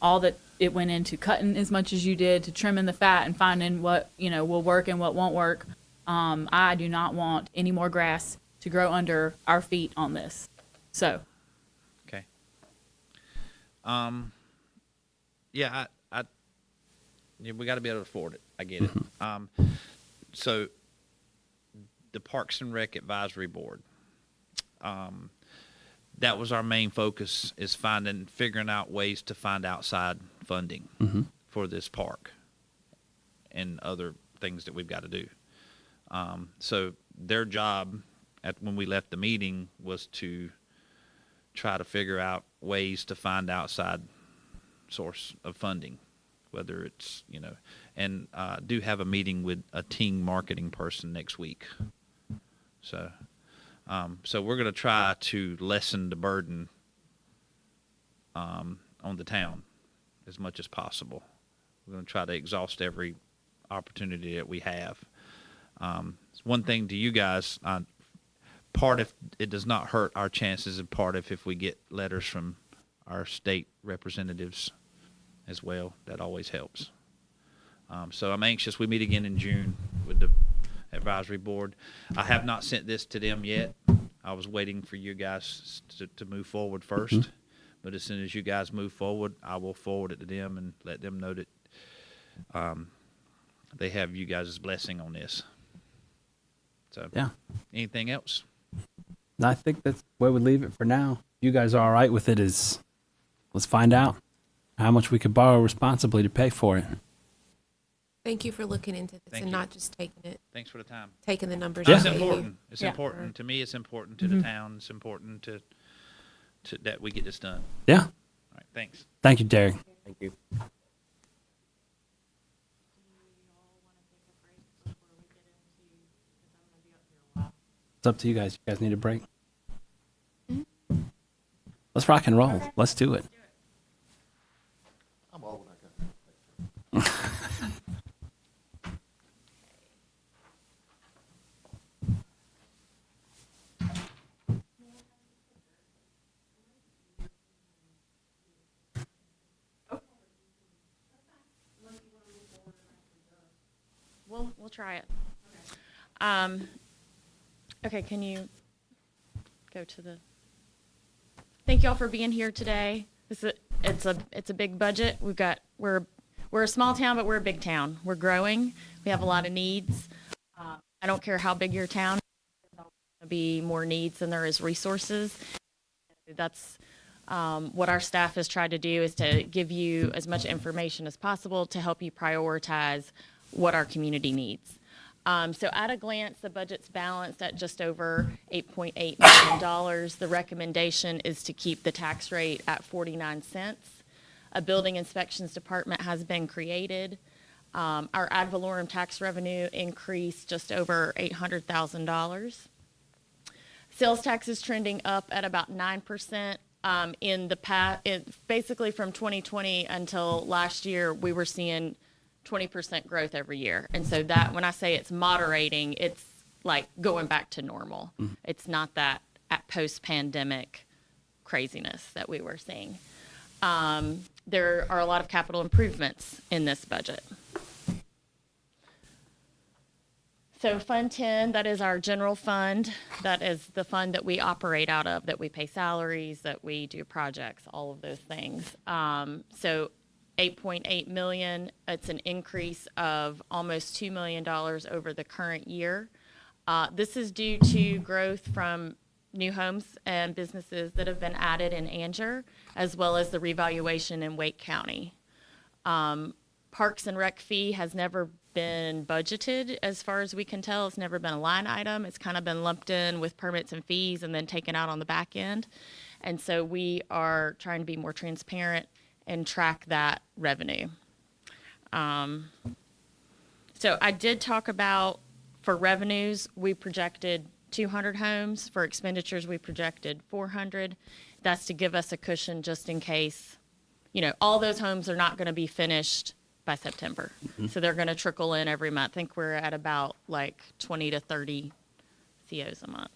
All that it went into cutting as much as you did to trimming the fat and finding what, will work and what won't work. I do not want any more grass to grow under our feet on this. So, Okay. Yeah, yeah, we got to be able to afford it. I get it. So the Parks and Rec Advisory Board, that was our main focus, is figuring out ways to find outside funding for this park and other things that we've got to do. So their job when we left the meeting was to try to figure out ways to find outside source of funding, whether it's, and do have a meeting with a team marketing person next week. So we're going to try to lessen the burden on the town as much as possible. We're going to try to exhaust every opportunity that we have. One thing to you guys, part if it does not hurt our chances, and part if we get letters from our state representatives as well, that always helps. So I'm anxious. We meet again in June with the advisory board. I have not sent this to them yet. I was waiting for you guys to move forward first. But as soon as you guys move forward, I will forward it to them and let them know that they have you guys' blessing on this. So, Yeah. Anything else? I think that's where we leave it for now. You guys are all right with it, let's find out how much we could borrow responsibly to pay for it. Thank you for looking into this Thank and you. not just Thanks for the time. taking the numbers. Yeah. and It's saying you- important. It's Yeah. important. To me, it's important. To the town, it's important to that we get this done. Yeah. All right, thanks. Thank you, Derek. Thank you. It's up to you guys. You guys need a break? Let's rock and roll. Let's do it. I'm old, I got. We'll try it. Okay, can you go to the? Thank you all for being here today. It's a big budget. We're a small town, but we're a big town. We're growing. We have a lot of needs. I don't care how big your town is. There's always going to be more needs than there is resources. That's what our staff has tried to do, is to give you as much information as possible to help you prioritize what our community needs. So at a glance, the budget's balanced at just over $8.8 million. The recommendation is to keep the tax rate at 49 cents. A building inspections department has been created. Our ad valorem tax revenue increased just over $800,000. Sales tax is trending up at about 9%. In the past, basically from 2020 until last year, we were seeing 20% growth every year. And so that, when I say it's moderating, it's like going back to normal. It's not that at post-pandemic craziness that we were seeing. There are a lot of capital improvements in this budget. So Fund 10, that is our general fund. That is the fund that we operate out of, that we pay salaries, that we do projects, all of those things. So $8.8 million, it's an increase of almost $2 million over the current year. This is due to growth from new homes and businesses that have been added in Anger, as well as the revaluation in Wake County. Parks and Rec fee has never been budgeted, as far as we can tell. It's never been a line item. It's kind of been lumped in with permits and fees and then taken out on the back end. And so we are trying to be more transparent and track that revenue. So I did talk about, for revenues, we projected 200 homes. For expenditures, we projected 400. That's to give us a cushion just in case, all those homes are not going to be finished by September. So they're going to trickle in every month. I think we're at about like 20 to 30 COs a month.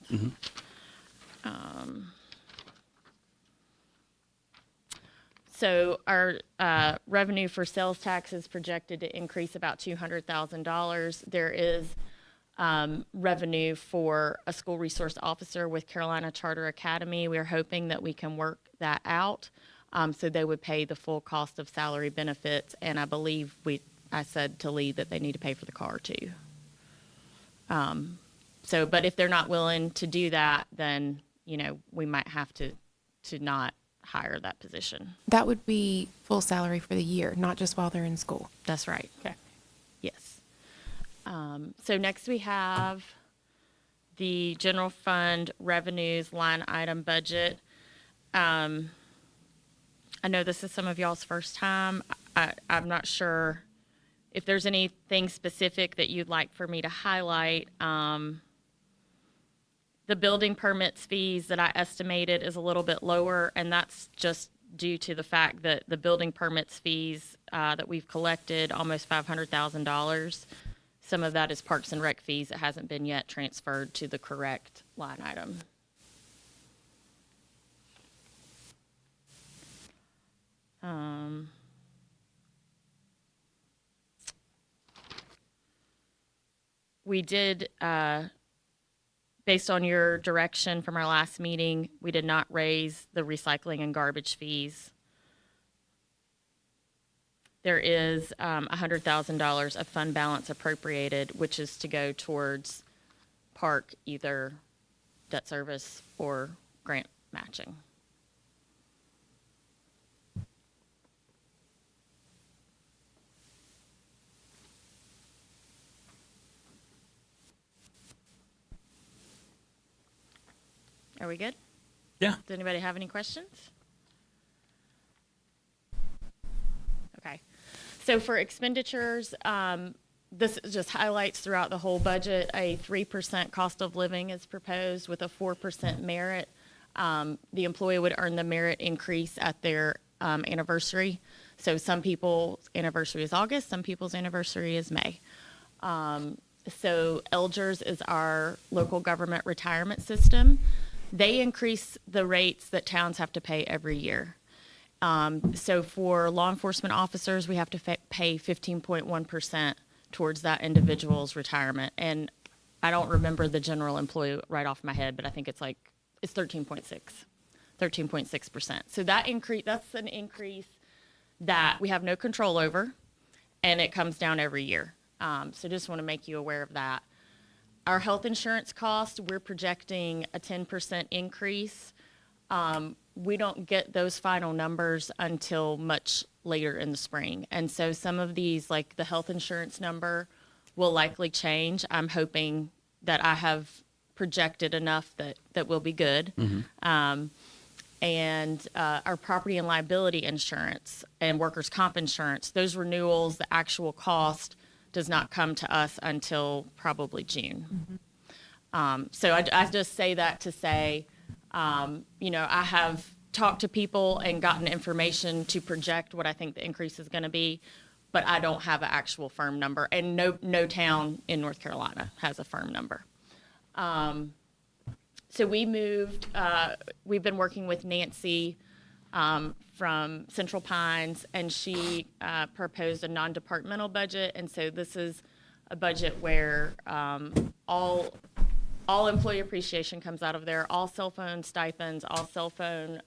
So our revenue for sales tax is projected to increase about $200,000. There is revenue for a school resource officer with Carolina Charter Academy. We're hoping that we can work that out. So they would pay the full cost of salary, benefits, and I believe I said to Lee that they need to pay for the car too. But if they're not willing to do that, then, we might have to not hire that position. That would be full salary for the year, not just while they're in school. That's right. Okay. Yes. So next we have the general fund revenues line item budget. I know this is some of y'all's first time. I'm not sure if there's anything specific that you'd like for me to highlight. The building permits fees that I estimated is a little bit lower, and that's just due to the fact that the building permits fees that we've collected, almost $500,000, some of that is Parks and Rec fees that hasn't been yet transferred to the correct line item. We did, based on your direction from our last meeting, we did not raise the recycling and garbage fees. There is $100,000 of fund balance appropriated, which is to go towards park, either debt service or grant matching. Are we good? Yeah. Does anybody have any questions? Okay. So for expenditures, this just highlights throughout the whole budget, a 3% cost of living is proposed with a 4% merit. The employee would earn the merit increase at their anniversary. So some people's anniversary is August, some people's anniversary is May. So Elgers is our local government retirement system. They increase the rates that towns have to pay every year. So for law enforcement officers, we have to pay 15.1% towards that individual's retirement. And I don't remember the general employee right off my head, but I think it's 13.6%. So that's an increase that we have no control over, and it comes down every year. So just want to make you aware of that. Our health insurance cost, we're projecting a 10% increase. We don't get those final numbers until much later in the spring. And so some of these, like the health insurance number, will likely change. I'm hoping that I have projected enough that will be good. And our property and liability insurance and workers' comp insurance, those renewals, the actual cost does not come to us until probably June. So I just say that to say, I have talked to people and gotten information to project what I think the increase is going to be, but I don't have an actual firm number, and no town in North Carolina has a firm number. So we've been working with Nancy from Central Pines, and she proposed a non-departmental budget. And so this is a budget where all employee appreciation comes out of there, all cell phone stipends, all cell phone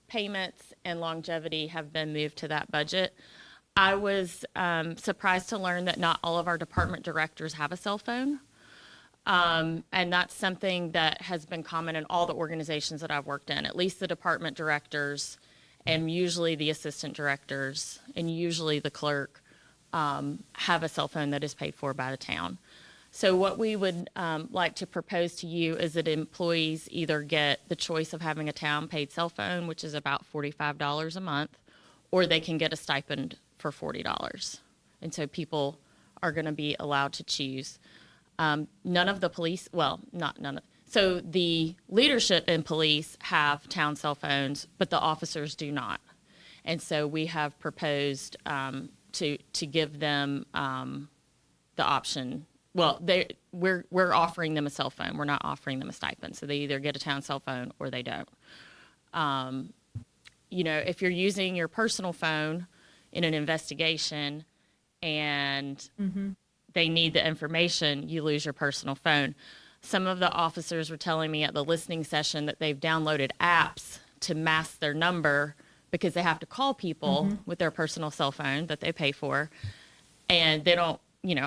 payments, and longevity have been moved to that budget. I was surprised to learn that not all of our department directors have a cell phone. And that's something that has been common in all the organizations that I've worked in. At least the department directors, and usually the assistant directors, and usually the clerk have a cell phone that is paid for by the town. So what we would like to propose to you is that employees either get the choice of having a town-paid cell phone, which is about $45 a month, or they can get a stipend for $40. And so people are going to be allowed to choose. None of the police, well, not none of, so the leadership in police have town cell phones, but the officers do not. And so we have proposed to give them the option. Well, we're offering them a cell phone. We're not offering them a stipend. So they either get a town cell phone or they don't. If you're using your personal phone in an investigation and they need the information, you lose your personal phone. Some of the officers were telling me at the listening session that they've downloaded apps to mask their number because they have to call people with their personal cell phone that they pay for. And they don't,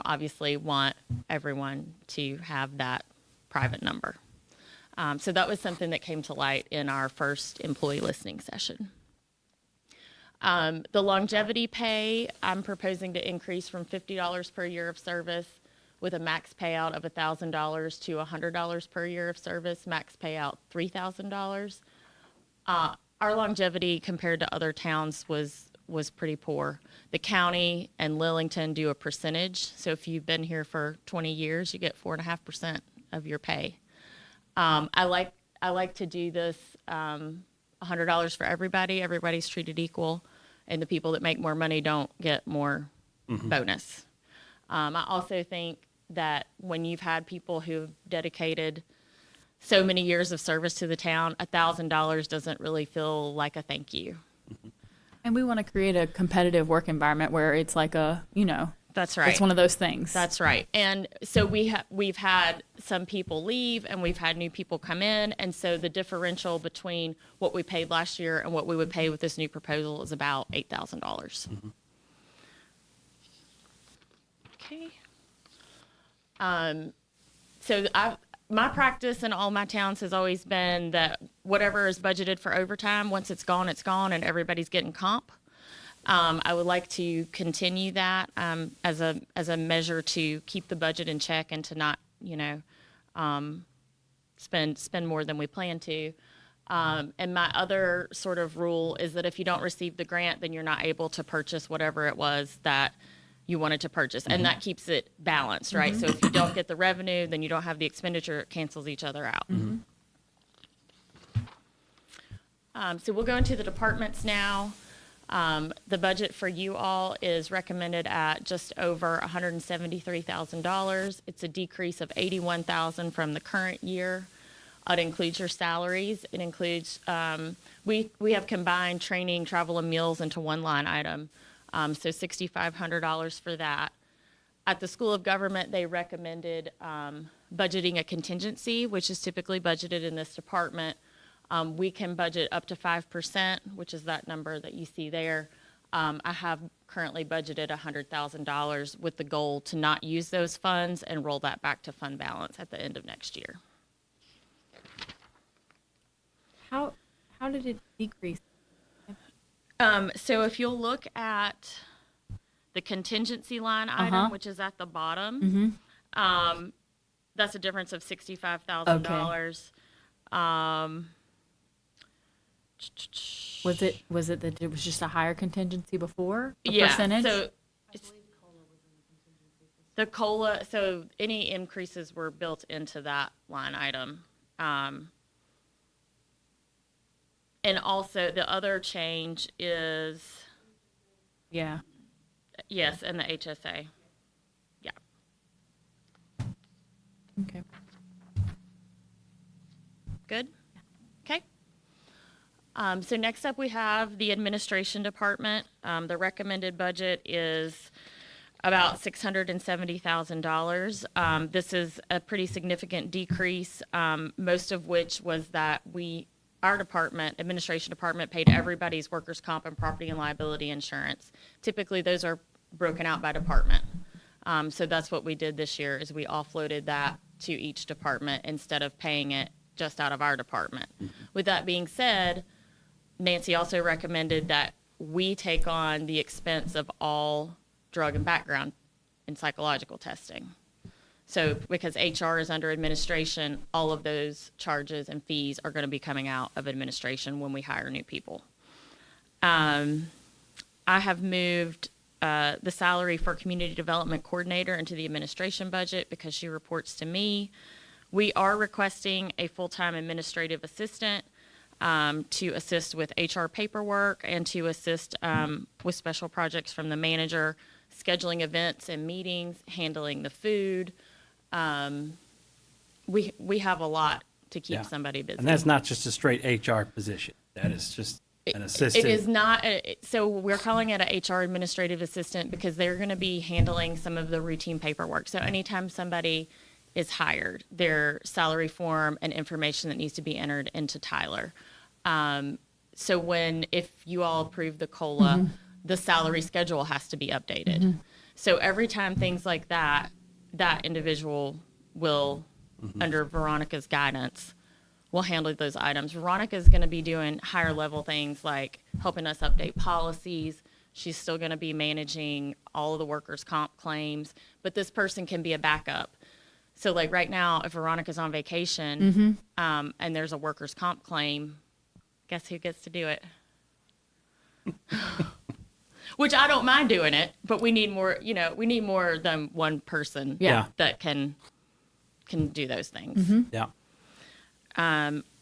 obviously want everyone to have that private number. So that was something that came to light in our first employee listening session. The longevity pay, I'm proposing to increase from $50 per year of service with a max payout of $1,000 to $100 per year of service, max payout $3,000. Our longevity compared to other towns was pretty poor. The county and Lillington do a percentage. So if you've been here for 20 years, you get 4.5% of your pay. I like to do this $100 for everybody. Everybody's treated equal, and the people that make more money don't get more bonus. I also think that when you've had people who've dedicated so many years of service to the town, $1,000 doesn't really feel like a thank you. And we want to create a competitive work environment where it's like That's right. It's one of those things. That's right. And so we've had some people leave and we've had new people come in. And so the differential between what we paid last year and what we would pay with this new proposal is about $8,000. Okay. So my practice in all my towns has always been that whatever is budgeted for overtime, once it's gone, and everybody's getting comp. I would like to continue that as a measure to keep the budget in check and to not, spend more than we plan to. And my other sort of rule is that if you don't receive the grant, then you're not able to purchase whatever it was that you wanted to purchase. And that keeps it balanced, right? So if you don't get the revenue, then you don't have the expenditure, it cancels each other out. So we'll go into the departments now. The budget for you all is recommended at just over $173,000. It's a decrease of $81,000 from the current year. It includes your salaries. It includes, we have combined training, travel, and meals into one line item. So $6,500 for that. At the School of Government, they recommended budgeting a contingency, which is typically budgeted in this department. We can budget up to 5%, which is that number that you see there. I have currently budgeted $100,000 with the goal to not use those funds and roll that back to fund balance at the end of next year. How did it decrease? So if you'll look at the contingency line item, which is at the bottom, that's a difference of $65,000. Was it that it was just a higher contingency before? Percentage? So the COLA, so any increases were built into that line item. And also the other change is, Yeah. yes, and the HSA. Yeah. Okay. Good? Okay. So next up we have the administration department. The recommended budget is about $670,000. This is a pretty significant decrease, most of which was that our department, administration department, paid everybody's workers' comp and property and liability insurance. Typically, those are broken out by department. So that's what we did this year is we offloaded that to each department instead of paying it just out of our department. With that being said, Nancy also recommended that we take on the expense of all drug and background and psychological testing. So because HR is under administration, all of those charges and fees are going to be coming out of administration when we hire new people. I have moved the salary for community development coordinator into the administration budget because she reports to me. We are requesting a full-time administrative assistant to assist with HR paperwork and to assist with special projects from the manager, scheduling events and meetings, handling the food. We have a lot to keep somebody busy. And that's not just a straight HR position. That is just an assistant. It is not. So we're calling it a HR administrative assistant because they're going to be handling some of the routine paperwork. So anytime somebody is hired, their salary form and information that needs to be entered into Tyler. So if you all approve the COLA, the salary schedule has to be updated. So every time things like that individual will, under Veronica's guidance, will handle those items. Veronica is going to be doing higher level things like helping us update policies. She's still going to be managing all of the workers' comp claims, but this person can be a backup. So like right now, if Veronica's on vacation and there's a workers' comp claim, guess who gets to do it? Which I don't mind doing it, but we need more, we need more than one person that can do those things. Yeah.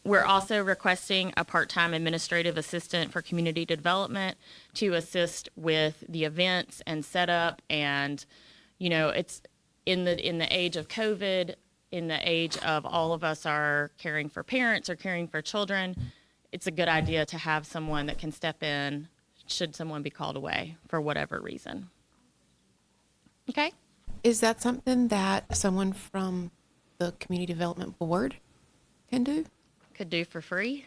We're also requesting a part-time administrative assistant for community development to assist with the events and setup. And, it's in the age of COVID, in the age of all of us are caring for parents or caring for children, it's a good idea to have someone that can step in should someone be called away for whatever reason. Okay? Is that something that someone from the Community Development Board can do? Could do for free.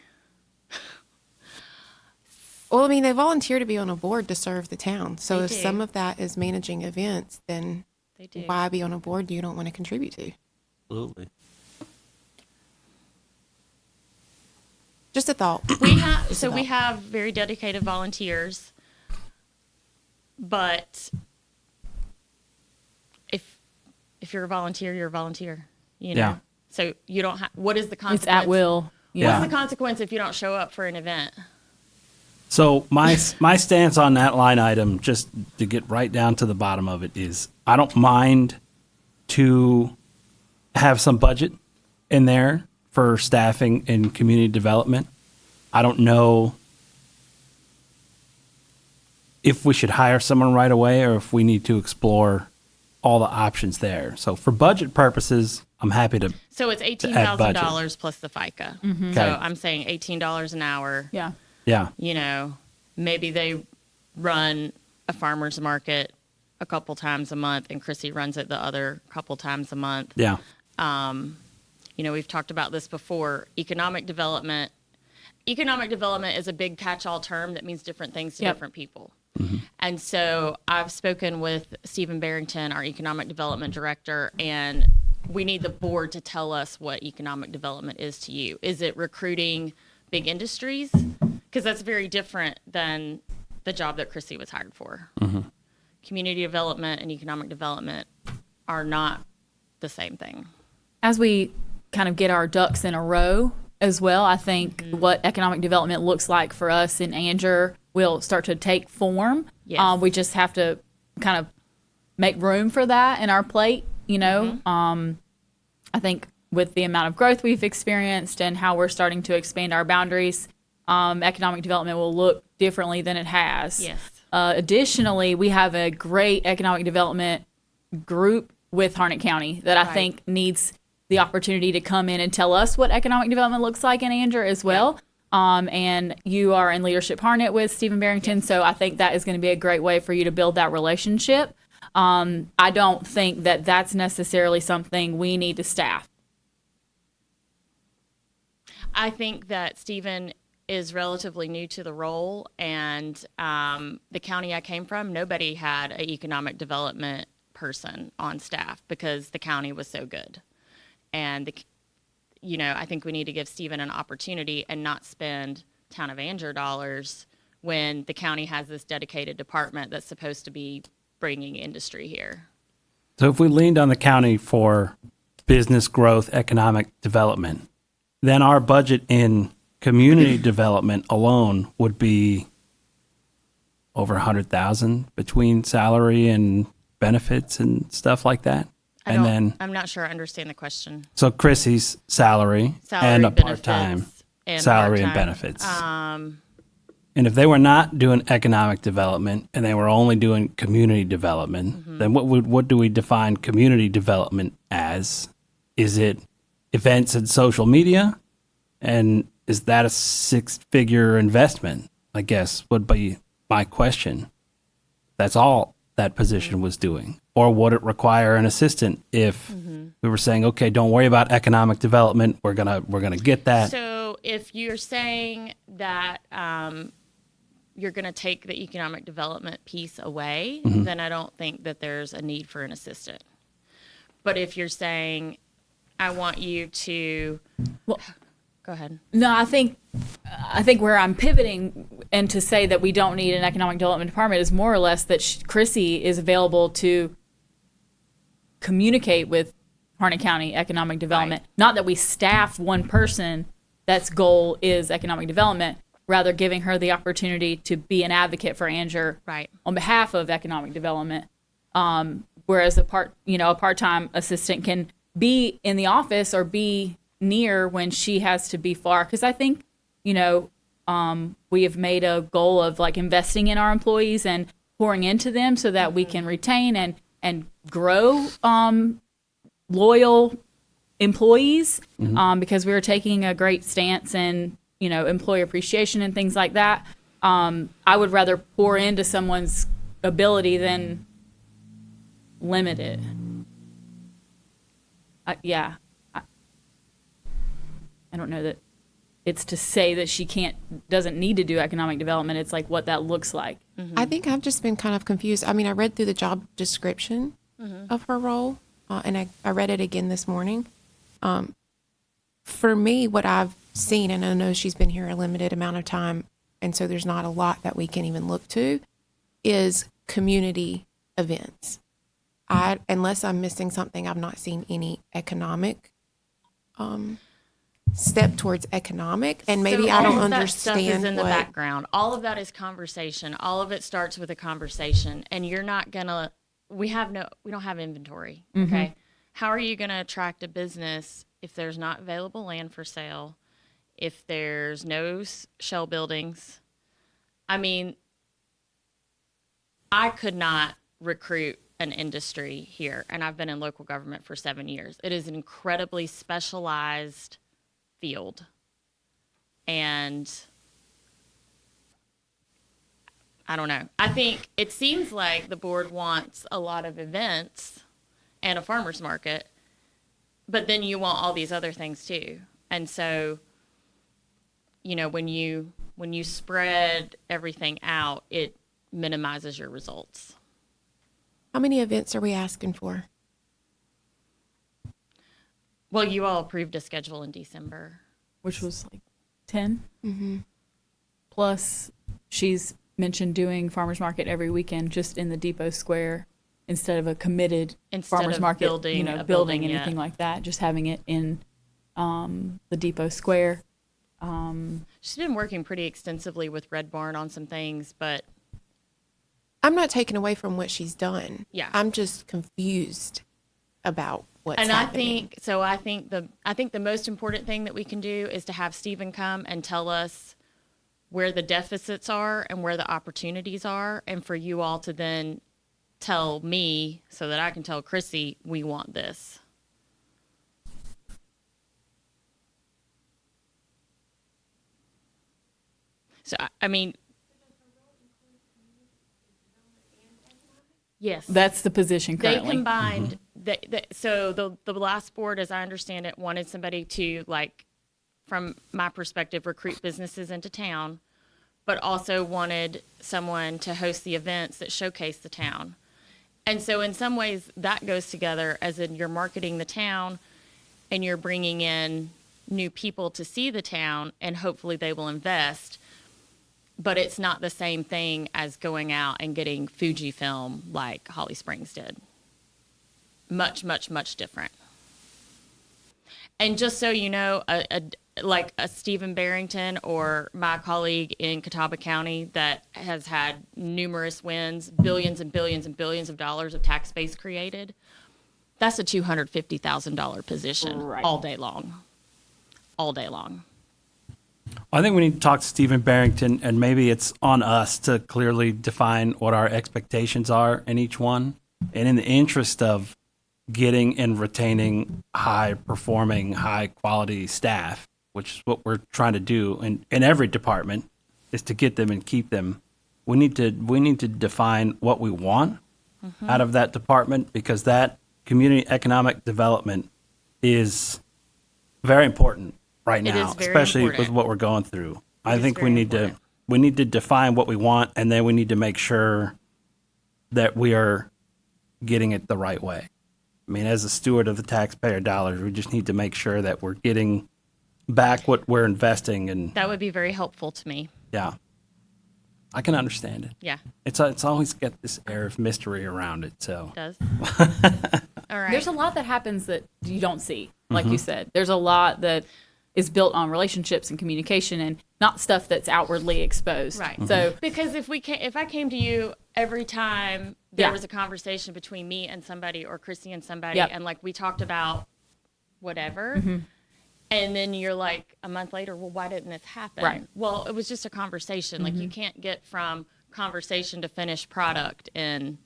Well, I mean, they volunteer to be on a board to serve the town. So They if do. some of that is managing events, then They do. why be on a board you don't want to contribute to? Absolutely. Just a thought. We have Just a we thought. have very dedicated volunteers, but if you're a volunteer, you're a volunteer. Yeah. So you don't have. What is the consequence? It's at will. Yeah. What's the consequence if you don't show up for an event? So my stance on that line item, just to get right down to the bottom of it, is I don't mind to have some budget in there for staffing and community development. I don't know if we should hire someone right away or if we need to explore all the options there. So for budget purposes, I'm happy to. So it's add budget. $18,000 plus the FICA. Okay. So I'm saying $18 an hour. Yeah. Yeah. You know, maybe they run a farmer's market a couple times a month and Chrissy runs it the other couple times a month. Yeah. You know, we've talked about this before. Economic development is a big catch-all term that means different things to Yep. different people. And so I've spoken with Stephen Barrington, our economic development director, and we need the board to tell us what economic development is to you. Is it recruiting big industries? Because that's very different than the job that Chrissy was hired for. Community development and economic development are not the same thing. As we kind of get our ducks in a row as well, I think what economic development looks like for us in Anger will start to take form. Yes. We just have to kind of make room for that in our plate, you know. I think with the amount of growth we've experienced and how we're starting to expand our boundaries, economic development will look differently than it has. Yes. Additionally, we have a great economic development group with Harnett County that I Right. think needs the opportunity to come in and tell us what economic development looks like in Anger as well. And you are in leadership Harnett with Stephen Barrington, so I think that is going to be a great way for you to build that relationship. I don't think that that's necessarily something we need to staff. I think that Stephen is relatively new to the role, and the county I came from, nobody had an economic development person on staff because the county was so good. And, I think we need to give Stephen an opportunity and not spend Town of Anger dollars when the county has this dedicated department that's supposed to be bringing industry here. So if we leaned on the county for business growth, economic development, then our budget in community development alone would be over 100,000 between salary and benefits and stuff like that. I'm not sure I understand the question. So Chrissy's salary, Salary, and a benefits, part-time and salary and part-time. benefits. And if they were not doing economic development and they were only doing community development, then what do we define community development as? Is it events and social media? And is that a six-figure investment? I guess would be my question. That's all that position was doing. Or would it require an assistant if we were saying, okay, don't worry about economic development. We're gonna get that. So if you're saying that you're going to take the economic development piece away, then I don't think that there's a need for an assistant. But if you're saying, I want you to, Well, go ahead. No, I think where I'm pivoting and to say that we don't need an economic development department is more or less that Chrissy is available to communicate with Harnett County Economic Development. Right. Not that we staff one person that's goal is economic development, rather giving her the opportunity to be an advocate for Anger Right. on behalf of economic development. Whereas a part-time assistant can be in the office or be near when she has to be far. Because I think, we have made a goal of like investing in our employees and pouring into them so that we can retain and grow loyal employees because we were taking a great stance in, employee appreciation and things like that. I would rather pour into someone's ability than limit it. I don't know that it's to say that she doesn't need to do economic development. It's like what that looks like. I think I've just been kind of confused. I mean, I read through the job description of her role, and I read it again this morning. For me, what I've seen, and I know she's been here a limited amount of time, and so there's not a lot that we can even look to, is community events. Unless I'm missing something, I've not seen any economic step towards economic, and maybe So I don't all of that stuff is understand in the what. background. All of that is conversation. All of it starts with a conversation, and you're not gonna. We don't have inventory. Okay, how are you gonna attract a business if there's not available land for sale? If there's no shell buildings? I mean, I could not recruit an industry here, and I've been in local government for 7 years. It is an incredibly specialized field. And I don't know. I think it seems like the board wants a lot of events and a farmer's market, but then you want all these other things too. And so, when you spread everything out, it minimizes your results. How many events are we asking for? Well, you all approved a schedule in December. Which was like 10. Plus, she's mentioned doing farmers market every weekend just in the Depot Square instead of a committed Instead farmers of market, building a building building anything yet. like that. Just having it in the Depot Square. She's been working pretty extensively with Red Barn on some things, but I'm not taking away from what she's done. Yeah. I'm just confused about what's and happening. I think the most important thing that we can do is to have Stephen come and tell us where the deficits are and where the opportunities are, and for you all to then tell me so that I can tell Chrissy we want this. So I mean, yes. That's the position They currently. combined, so the last board, as I understand it, wanted somebody to, like, from my perspective, recruit businesses into town, but also wanted someone to host the events that showcase the town. And so in some ways that goes together, as in you're marketing the town and you're bringing in new people to see the town, and hopefully they will invest. But it's not the same thing as going out and getting Fujifilm like Holly Springs did. Much, much, much different. And just so you know, like a Stephen Barrington or my colleague in Catawba County that has had numerous wins, billions and billions and billions of dollars of tax base created, that's a $250,000 position Right. all day long. All day long. I think we need to talk to Stephen Barrington, and maybe it's on us to clearly define what our expectations are in each one. And in the interest of getting and retaining high-performing, high-quality staff, which is what we're trying to do in every department, is to get them and keep them. We need to define what we want out of that department, because that community economic development is very important right It now, is very especially important. with what we're going through. I is think we very need important. to define what we want, and then we need to make sure that we are getting it the right way. I mean, as a steward of the taxpayer dollars, we just need to make sure that we're getting back what we're investing, and That would be very helpful to me. yeah, I can understand it. Yeah, It's always got this air of mystery around it. So it does. All right. There's a lot that happens that you don't see, like you said. There's a lot that is built on relationships and communication, and not stuff that's outwardly exposed. Right. So Because if I came to you every time there Yeah. was a conversation between me and somebody or Chrissy and somebody, Yep. and like we talked about whatever, and then you're like a month later, well, why didn't this happen? Right. Well, it was just a conversation. Like you can't get from conversation to finished product in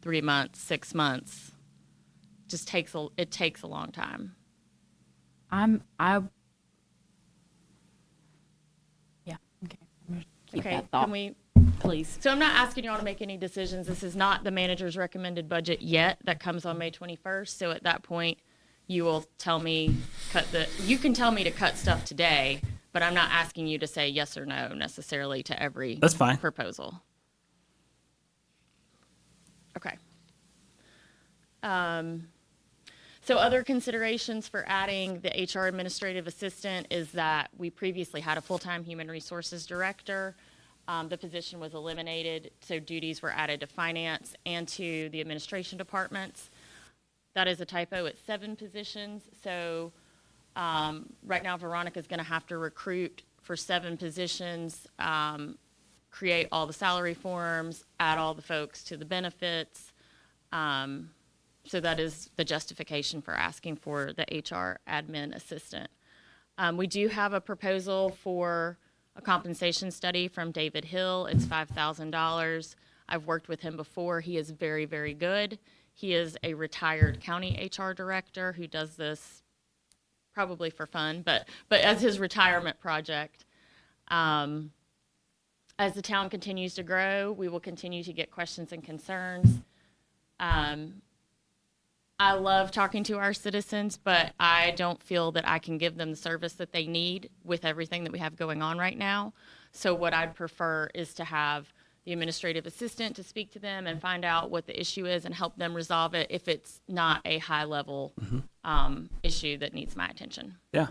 3 months, 6 months. It takes a long time. Yeah. Okay. I'm gonna keep Okay, that thought, can we? please? So I'm not asking you all to make any decisions. This is not the manager's recommended budget yet. That comes on May 21st. So at that point, you will tell me, you can tell me to cut stuff today, but I'm not asking you to say yes or no necessarily to every That's fine. proposal. Okay. So other considerations for adding the HR administrative assistant is that we previously had a full-time human resources director. The position was eliminated, so duties were added to finance and to the administration departments. That is a typo. It's 7 positions. So Right now, Veronica's going to have to recruit for 7 positions, create all the salary forms, add all the folks to the benefits. So that is the justification for asking for the HR admin assistant. We do have a proposal for a compensation study from David Hill. It's $5,000. I've worked with him before. He is very, very good. He is a retired county HR director who does this probably for fun, but as his retirement project. As the town continues to grow, we will continue to get questions and concerns. I love talking to our citizens, but I don't feel that I can give them the service that they need with everything that we have going on right now. So what I'd prefer is to have the administrative assistant to speak to them and find out what the issue is and help them resolve it if it's not a high-level issue that needs my attention. Yeah.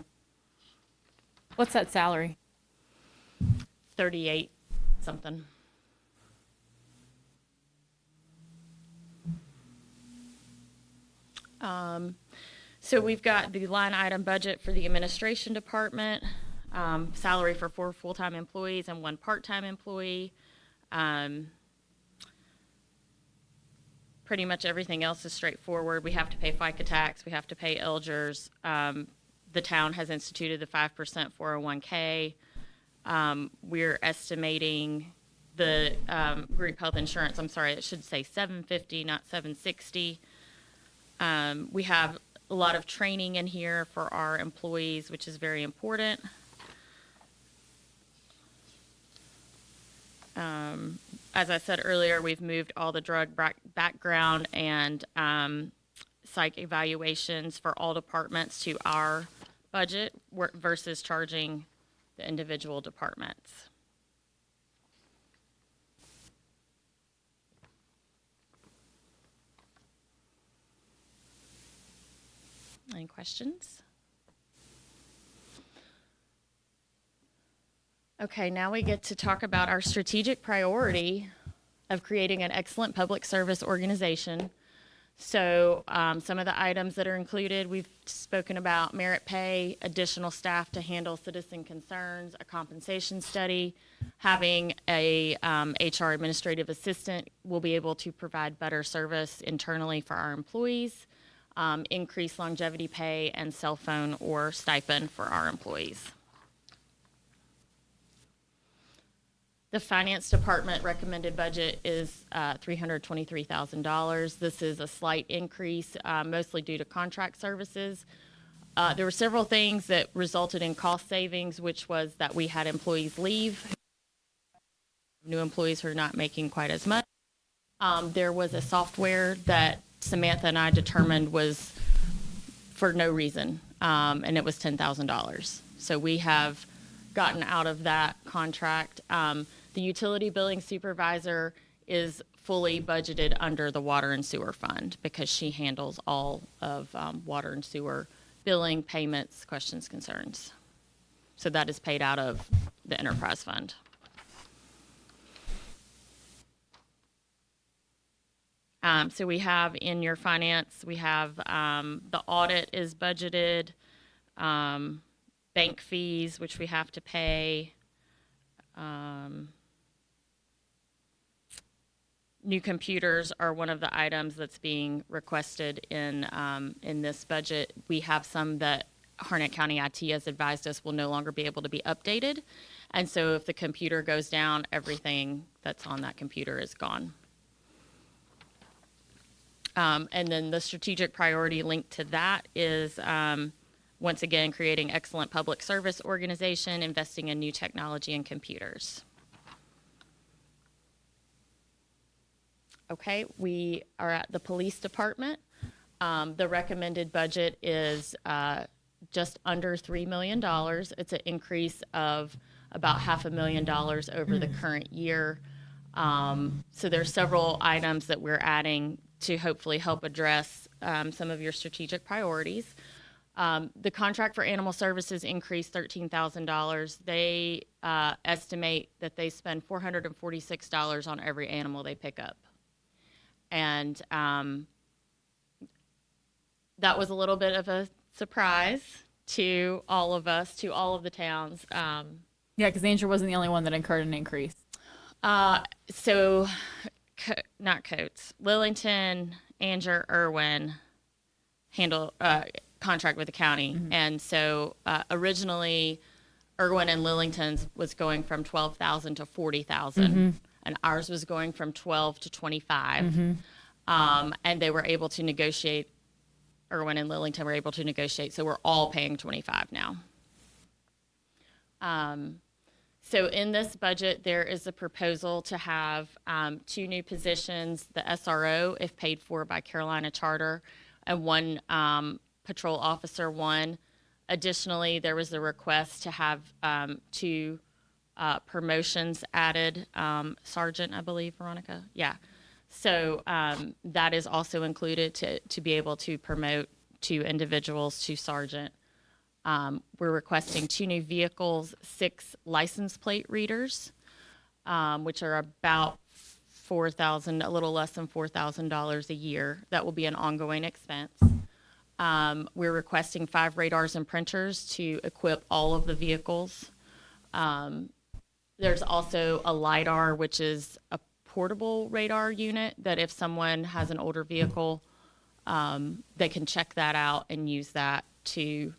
What's that salary? 38 something. So we've got the line item budget for the administration department, salary for 4 full-time employees and 1 part-time employee. Pretty much everything else is straightforward. We have to pay FICA tax. We have to pay Elgers. The town has instituted the 5% 401k. We're estimating the group health insurance. I'm sorry, it should say $750, not $760. We have a lot of training in here for our employees, which is very important. As I said earlier, we've moved all the drug background and psych evaluations for all departments to our budget versus charging the individual departments. Any questions? Okay, now we get to talk about our strategic priority of creating an excellent public service organization. So some of the items that are included, we've spoken about merit pay, additional staff to handle citizen concerns, a compensation study, having a HR administrative assistant will be able to provide better service internally for our employees, increase longevity pay and cell phone or stipend for our employees. The finance department recommended budget is $323,000. This is a slight increase, mostly due to contract services. There were several things that resulted in cost savings, which was that we had employees leave, new employees who are not making quite as much. There was a software that Samantha and I determined was for no reason, and it was $10,000. So we have gotten out of that contract. The utility billing supervisor is fully budgeted under the water and sewer fund because she handles all of water and sewer billing, payments, questions, concerns. So that is paid out of the enterprise fund. So we have in your finance, we have the audit is budgeted, bank fees, which we have to pay, new computers are one of the items that's being requested in this budget. We have some that Harnett County IT has advised us will no longer be able to be updated. And so if the computer goes down, everything that's on that computer is gone. And then the strategic priority linked to that is, once again, creating excellent public service organization, investing in new technology and computers. Okay, we are at the police department. The recommended budget is just under $3 million. It's an increase of about $500,000 over the current year. So there's several items that we're adding to hopefully help address some of your strategic priorities. The contract for animal services increased $13,000. They estimate that they spend $446 on every animal they pick up. And that was a little bit of a surprise to all of us, to all of the towns. Yeah, because Andrew wasn't the only one that incurred an increase. So, not Coates, Lillington, Anger, Irwin handle contract with the county, and so originally, Irwin and Lillington's was going from 12,000 to 40,000, and ours was going from 12 to 25. And they were able to negotiate. Irwin and Lillington were able to negotiate, so we're all paying 25 now. So in this budget, there is a proposal to have 2 new positions, the SRO, if paid for by Carolina Charter, and 1 patrol officer 1. Additionally, there was a request to have 2 promotions added, sergeant, I believe, Veronica? Yeah. So that is also included to be able to promote 2 individuals to sergeant. We're requesting 2 new vehicles, 6 license plate readers, which are about $4,000, a little less than $4,000 a year. That will be an ongoing expense. We're requesting 5 radars and printers to equip all of the vehicles. There's also a LiDAR, which is a portable radar unit that if someone has an older vehicle, they can check that out and use that to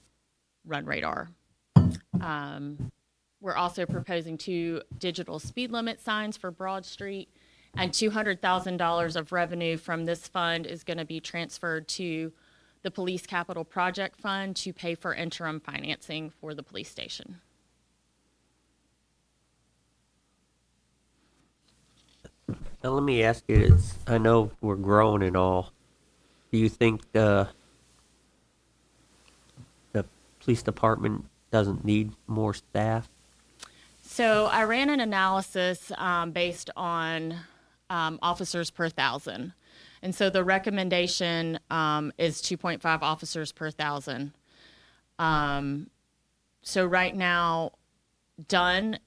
run radar. We're also proposing 2 digital speed limit signs for Broad Street, and $200,000 of revenue from this fund is going to be transferred to the Police Capital Project Fund to pay for interim financing for the police station. Now let me ask you, I know we're growing and all. Do you think the police department doesn't need more staff? So I ran an analysis based on officers per 1,000. And so the recommendation is 2.5 officers per 1,000. So right now, Dunn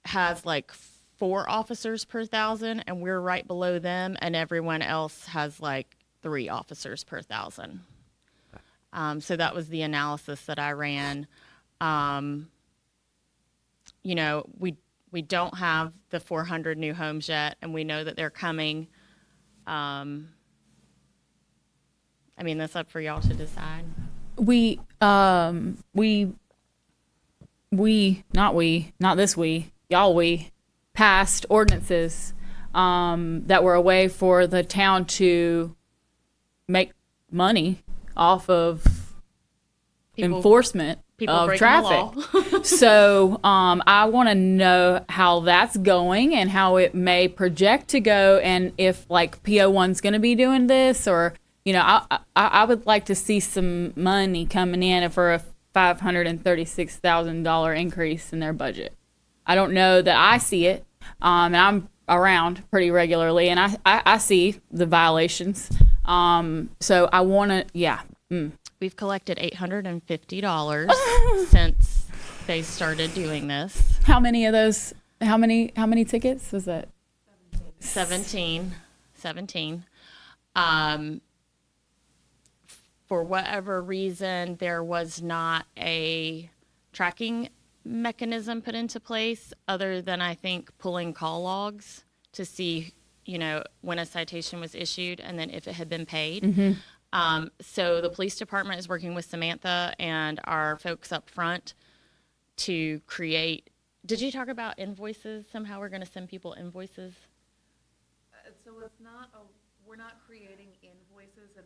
has like 4 officers per 1,000, and we're right below them, and everyone else has like 3 officers per 1,000. So that was the analysis that I ran. You know, we don't have the 400 new homes yet, and we know that they're coming. I mean, that's up for y'all to decide. We passed ordinances that were a way for the town to make money off of enforcement people of breaking the traffic. law. So I want to know how that's going and how it may project to go, and if like PO1's going to be doing this, or you know, I would like to see some money coming in for a $536,000 increase in their budget. I don't know that I see it, and I'm around pretty regularly, and I see the violations. So I want to, yeah. We've collected $850 since they started doing this. How many of those? How many tickets was that? 17. For whatever reason, there was not a tracking mechanism put into place other than, I think, pulling call logs to see, you know, when a citation was issued and then if it had been paid. So the police department is working with Samantha and our folks up front to create. Did you talk about invoices? Somehow we're going to send people invoices. So it's not we're not creating invoices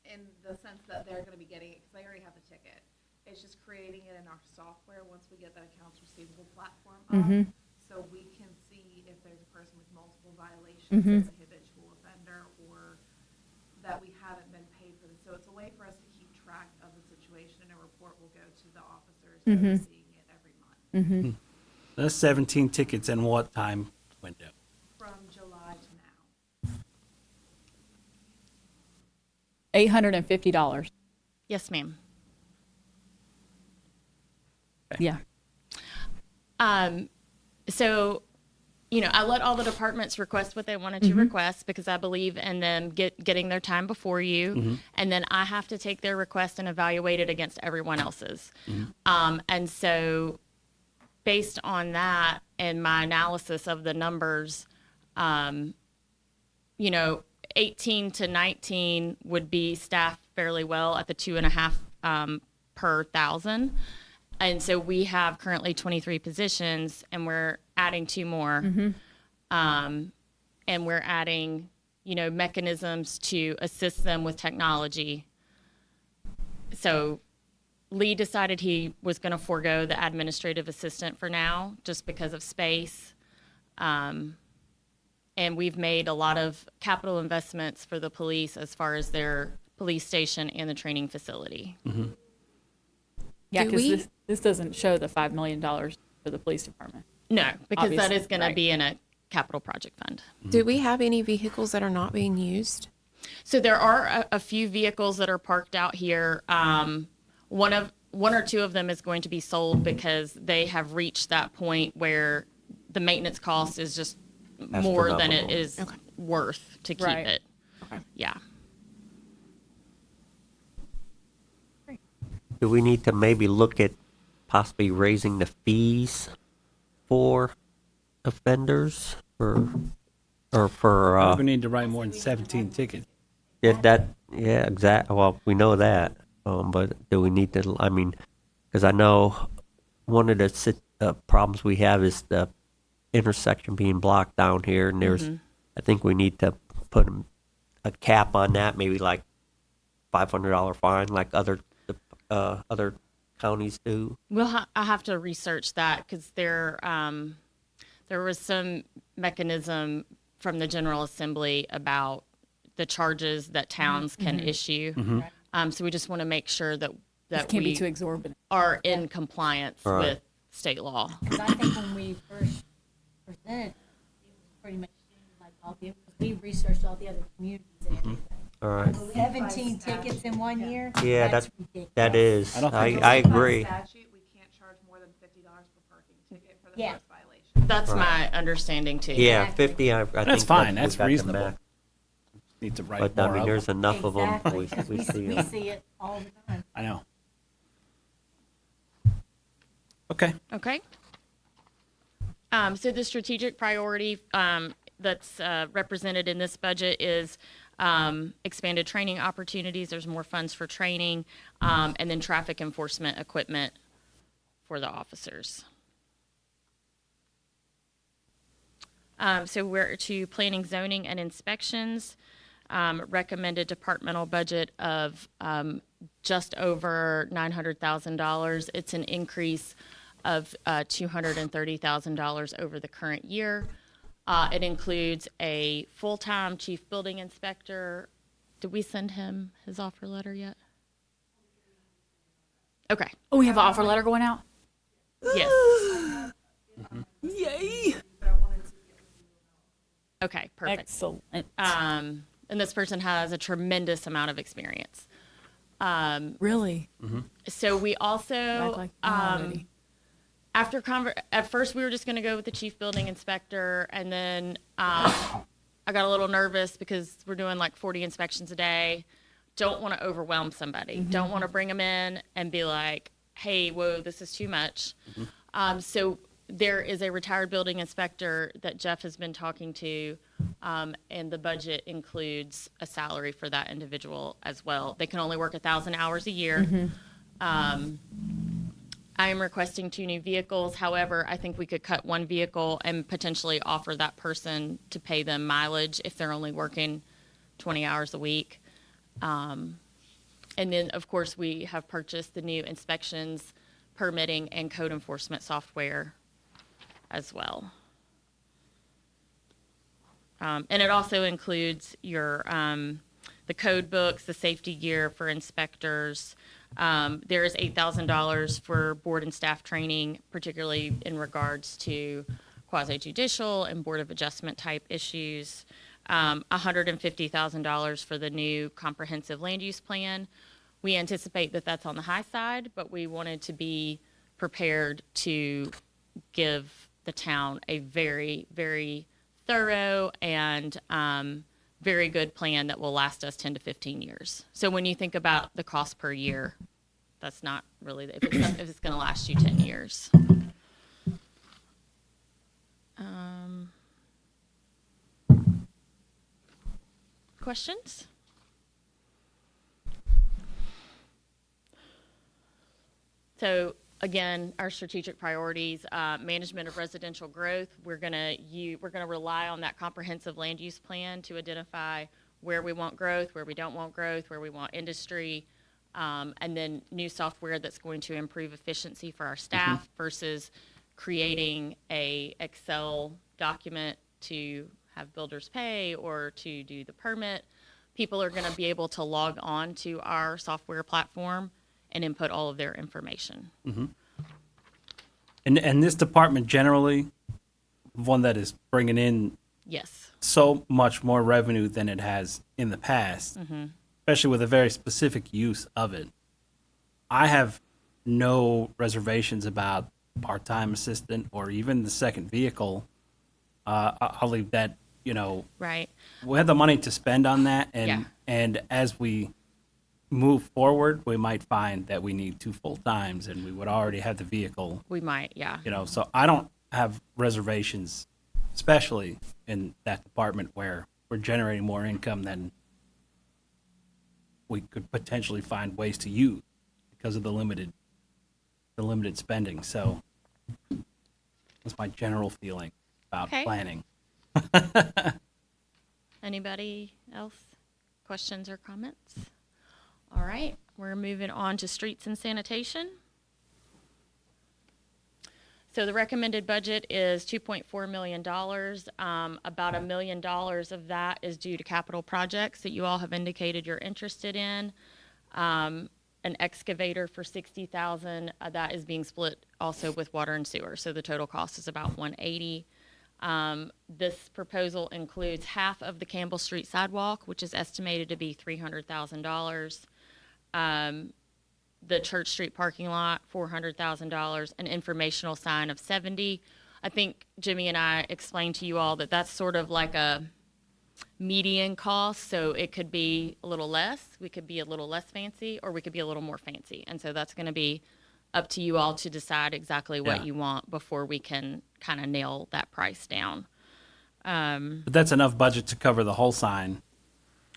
in the sense that they're going to be getting it because they already have the ticket. It's just creating it in our software once we get that accounts receivable platform up, so we can see if there's a person with multiple violations as a habitual offender or that we haven't been paid for this. So it's a way for us to keep track of the situation, and a report will go to the officers that are seeing it every month. That's 17 tickets in what time window? From July to now. $850. Yes, ma'am. Yeah. So I let all the departments request what they wanted to request because I believe in them getting their time before you. And then I have to take their request and evaluate it against everyone else's. And so based on that and my analysis of the numbers, 18 to 19 would be staffed fairly well at the 2.5 per thousand. And so we have currently 23 positions and we're adding 2 more. And we're adding, mechanisms to assist them with technology. So Lee decided he was going to forego the administrative assistant for now just because of space. And we've made a lot of capital investments for the police as far as their police station and the training facility. Yeah, Do because we- this doesn't show the $5 million for the police department. No, because that Obviously, is going right. to be in a capital project fund. Do we have any vehicles that are not being used? So there are a few vehicles that are parked out here. One or two of them is going to be sold because they have reached that point where the maintenance cost is just more than it is worth to keep Right. it. Yeah. Do we need to maybe look at possibly raising the fees for offenders or for We need to write more than 17 tickets. well, we know that, but do we need to, I mean, because I know one of the problems we have is the intersection being blocked down here, and there's, I think we need to put a cap on that, maybe like $500 fine, like other counties do. I have to research that because there was some mechanism from the General Assembly about the charges that towns can issue. So we just want to make sure that It can't be we too exorbitant. are in compliance Right. with state law. Because I think when we first presented, it was pretty much like we researched all the other communities and everything. All right. 17 tickets in 1 year? Yeah, That's ridiculous. that is. I don't think I agree. Statute, we can't charge more than $50 per parking ticket for the Yeah. first violation. That's my understanding too. Yeah, Exactly. 50. I think That's fine, we that's got the reasonable. max. Need to write But more I mean, of there's them. enough of them. Exactly, 'cause We see we them. see it all the time. I know. Okay. Okay. So the strategic priority that's represented in this budget is expanded training opportunities. There's more funds for training, and then traffic enforcement equipment for the officers. So we're to planning, zoning, and inspections. Recommended departmental budget of just over $900,000. It's an increase of $230,000 over the current year. It includes a full-time chief building inspector. Did we send him his offer letter yet? Okay. Oh, we have an offer letter going out? Yes. Yay! Okay, perfect. Excellent. And this person has a tremendous amount of experience. Really? So we Act also, like you know already. at first we were just going to go with the chief building inspector, and then I got a little nervous because we're doing like 40 inspections a day. Don't want to overwhelm somebody. Don't want to bring them in and be like, hey, whoa, this is too much. So there is a retired building inspector that Jeff has been talking to, and the budget includes a salary for that individual as well. They can only work 1,000 hours a year. I am requesting 2 new vehicles. However, I think we could cut 1 vehicle and potentially offer that person to pay them mileage if they're only working 20 hours a week. And then, of course, we have purchased the new inspections, permitting, and code enforcement software as well. And it also includes your the code books, the safety gear for inspectors. There is $8,000 for board and staff training, particularly in regards to quasi-judicial and board of adjustment type issues. $150,000 for the new comprehensive land use plan. We anticipate that that's on the high side, but we wanted to be prepared to give the town a very, very thorough and very good plan that will last us 10 to 15 years. So when you think about the cost per year, that's not really, if it's going to last you 10 years. Questions? So again, our strategic priorities, management of residential growth. We're gonna rely on that comprehensive land use plan to identify where we want growth, where we don't want growth, where we want industry, and then new software that's going to improve efficiency for our staff versus creating a Excel document to have builders pay or to do the permit. People are going to be able to log on to our software platform and input all of their information. And this department generally, one that is bringing in Yes. so much more revenue than it has in the past, especially with a very specific use of it. I have no reservations about part-time assistant or even the second vehicle. I'll leave that, Right. we have the money to spend on that. Yeah. And as we move forward, we might find that we need 2 full-times and we would already have the vehicle, We might, yeah. so I don't have reservations, especially in that department where we're generating more income than we could potentially find ways to use because of the limited spending. So that's my general feeling about Okay. planning. Anybody else? Questions or comments? All right, we're moving on to streets and sanitation. So the recommended budget is $2.4 million. About $1 million of that is due to capital projects that you all have indicated you're interested in. An excavator for $60,000, that is being split also with water and sewer. So the total cost is about $180,000. This proposal includes half of the Campbell Street sidewalk, which is estimated to be $300,000. The Church Street parking lot, $400,000, an informational sign of $70,000. I think Jimmy and I explained to you all that that's sort of like a median cost, so it could be a little less, we could be a little less fancy, or we could be a little more fancy. And so that's going to be up to you all to decide exactly what Yeah. you want before we can kind of nail that price down. But that's enough budget to cover the whole sign.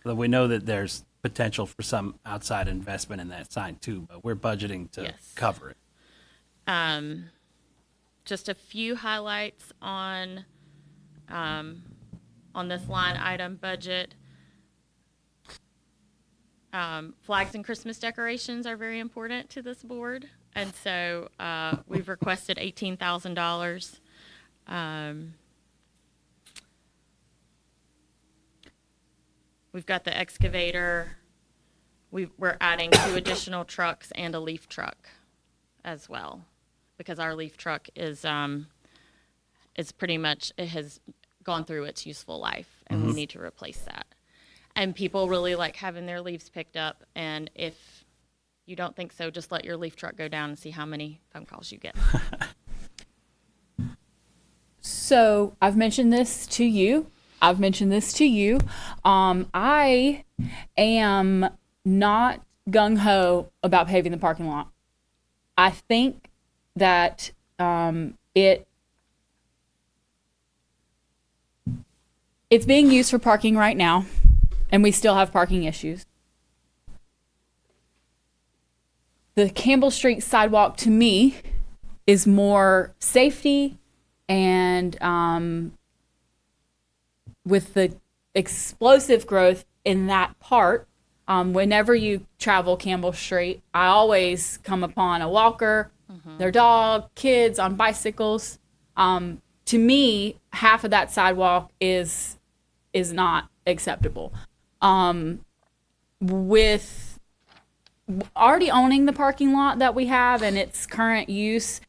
But we know that there's potential for some outside investment in that sign too, but we're budgeting to Yes. cover it. Just a few highlights on this line item budget. Flags and Christmas decorations are very important to this board, and so we've requested $18,000. We've got the excavator. We're adding 2 additional trucks and a leaf truck as well, because our leaf truck is pretty much, it has gone through its useful life, and we need to replace that. And people really like having their leaves picked up, and if you don't think so, just let your leaf truck go down and see how many phone calls you get. So I've mentioned this to you. I am not gung-ho about paving the parking lot. I think that it's being used for parking right now, and we still have parking issues. The Campbell Street sidewalk, to me, is more safety and with the explosive growth in that part, whenever you travel Campbell Street, I always come upon a walker, their dog, kids on bicycles. To me, half of that sidewalk is not acceptable. With already owning the parking lot that we have and its current use,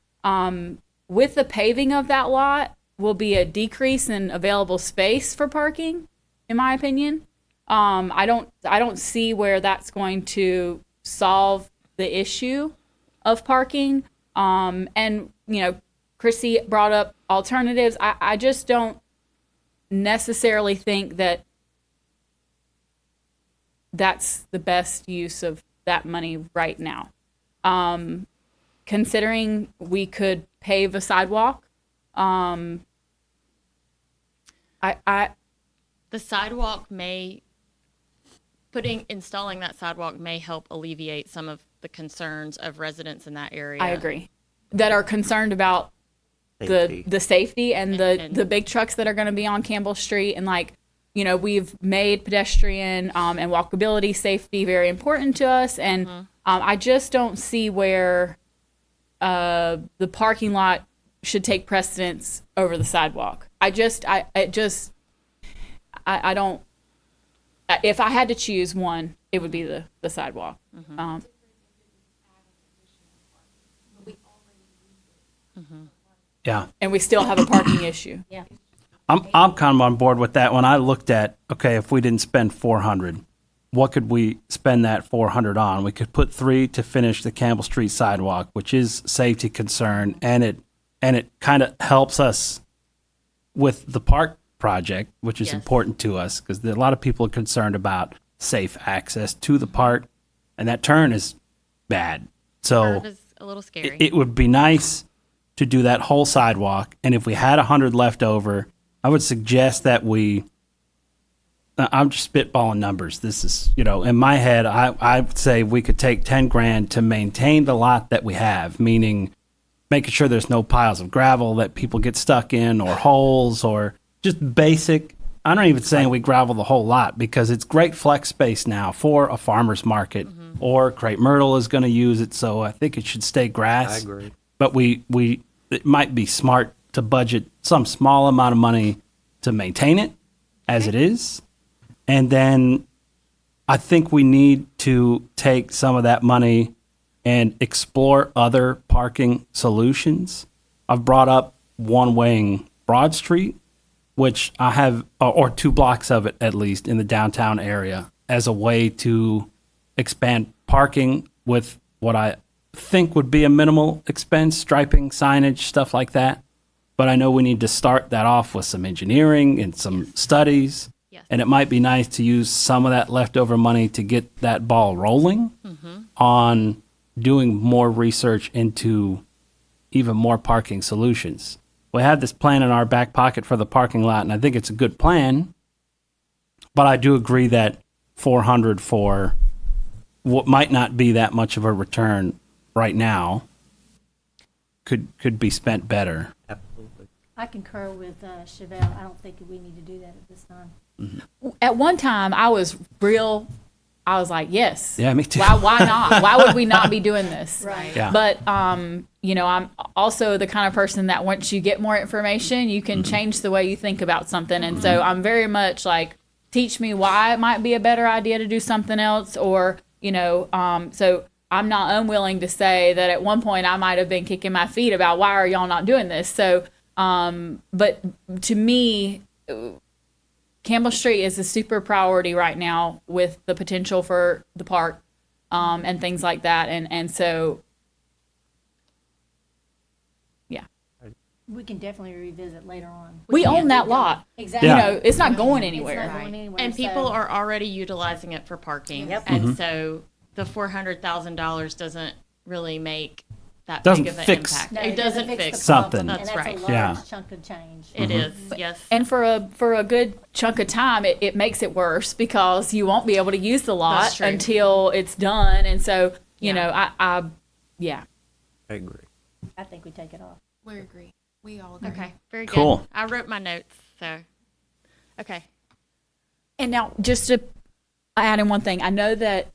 with the paving of that lot will be a decrease in available space for parking, in my opinion. I don't see where that's going to solve the issue of parking. And Chrissy brought up alternatives. I just don't necessarily think that that's the best use of that money right now. Considering we could pave a sidewalk, The sidewalk installing that sidewalk may help alleviate some of the concerns of residents in that area. I agree, that are concerned about Safety. the safety and And- the big trucks that are going to be on Campbell Street. And like, you know, we've made pedestrian and walkability safety very important to us. And I just don't see where the parking lot should take precedence over the sidewalk. I don't, if I had to choose one, it would be the sidewalk. Yeah. And we still have a parking issue. Yeah. I'm kind of on board with that. When I looked at, okay, if we didn't spend 400, what could we spend that 400 on? We could put 3 to finish the Campbell Street sidewalk, which is safety concern, and it kind of helps us with the park project, which is Yes. important to us because a lot of people are concerned about safe access to the park, and that turn is bad. So It is a little scary. it would be nice to do that whole sidewalk, and if we had 100 left over, I would suggest that I'm just spitballing numbers. This is, in my head, I would say we could take 10 grand to maintain the lot that we have, meaning making sure there's no piles of gravel that people get stuck in or holes or just basic. I'm not even saying we gravel the whole lot because it's great flex space now for a farmer's market or Crepe Myrtle is going to use it. So I think it should stay grass. I agree. But it might be smart to budget some small amount of money to maintain it as it is. And then I think we need to take some of that money and explore other parking solutions. I've brought up one-waying Broad Street, which I have, or 2 blocks of it at least in the downtown area, as a way to expand parking with what I think would be a minimal expense, striping, signage, stuff like that. But I know we need to start that off with some engineering and some studies. Yes. And it might be nice to use some of that leftover money to get that ball rolling on doing more research into even more parking solutions. We had this plan in our back pocket for the parking lot, and I think it's a good plan. But I do agree that 400 for what might not be that much of a return right now could be spent better. Absolutely. I concur with Chevelle. I don't think we need to do that at this time. At one time, I was like, yes. Yeah, me too. Why not? Why would we not be doing this? Right. Yeah. But, I'm also the kind of person that once you get more information, you can change the way you think about something. And so I'm very much like, teach me why it might be a better idea to do something else. Or, so I'm not unwilling to say that at one point I might have been kicking my feet about why are y'all not doing this? So, but to me, Campbell Street is a super priority right now with the potential for the park and things like that. And so, yeah, We can definitely revisit later on. we own that lot. Exactly. Yeah. It's not going It's anywhere. not going anywhere. And so- people are already utilizing it for parking. Yep. And so the $400,000 doesn't really make that Doesn't big of an fix- impact. No, it doesn't fix the Something. problem, That's and right. That's a Yeah. large chunk of change. It is, yes. And for a good chunk of time, it makes it worse because you won't be able to use the lot That's true. until it's done. And so, you Yeah. know, yeah. I agree. I think we take it off. We agree. We all agree. Okay, very good. Cool. I wrote my notes, so, okay. And now, just to add in one thing, I know that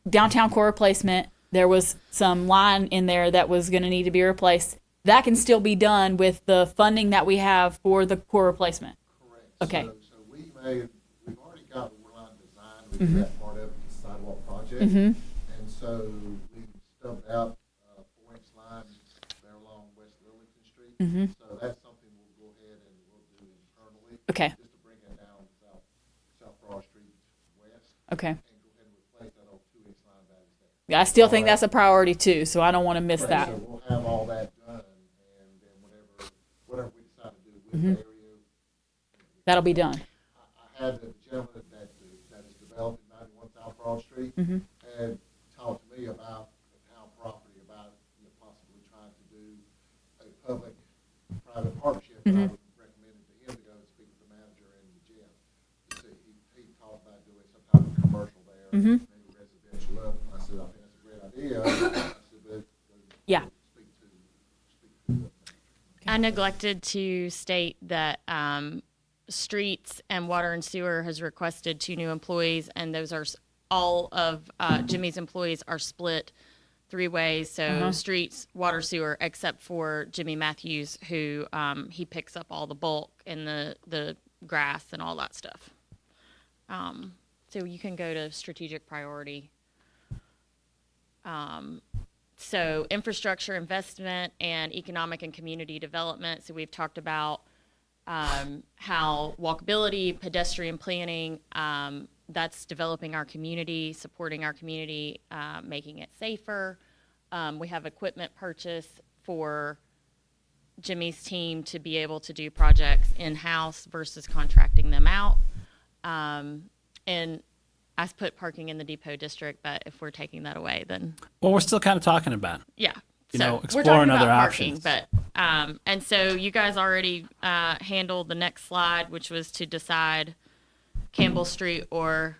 downtown core replacement, there was some line in there that was going to need to be replaced. That can still be done with the funding that we have for the core replacement. Correct. Okay. So we've already got the line design, we did that part of the sidewalk project. Mm-hmm. And so we stubbed out a 4-inch line there along West Lillington Street. Mm-hmm. So that's something we'll go ahead and we'll do internally. Okay. Just to bring it down South Broad Street west. Okay. And go ahead and replace that old 2-inch line that is there. Yeah, I still think that's a priority too, so I don't want to miss that. So we'll have all that done, and then whatever we decide to area. That'll be done. I had the gentleman that is developing 91 South Broad Street Mm-hmm. had talked to me about the town property, about possibly trying to do a public-private partnership. Mm-hmm. I would recommend it to him to go and speak with the manager and the gym. To see, he talked about doing some type of commercial there, Mm-hmm. maybe residential up. I said, I think that's a great idea. I said, but Yeah. speak to the I neglected to state that Streets and Water and Sewer has requested 2 new employees, and those are all of Jimmy's employees are split 3 ways. So Streets, Water, Sewer, except for Jimmy Matthews, who he picks up all the bulk and the grass and all that stuff. So you can go to strategic priority. So infrastructure investment and economic and community development. So we've talked about how walkability, pedestrian planning, that's developing our community, supporting our community, making it safer. We have equipment purchase for Jimmy's team to be able to do projects in-house versus contracting them out. And I put parking in the depot district, but if we're taking that away, then Well, we're still kind of talking about it. yeah. You So know, we're exploring talking other about parking, options. But and so you guys already handled the next slide, which was to decide Campbell Street or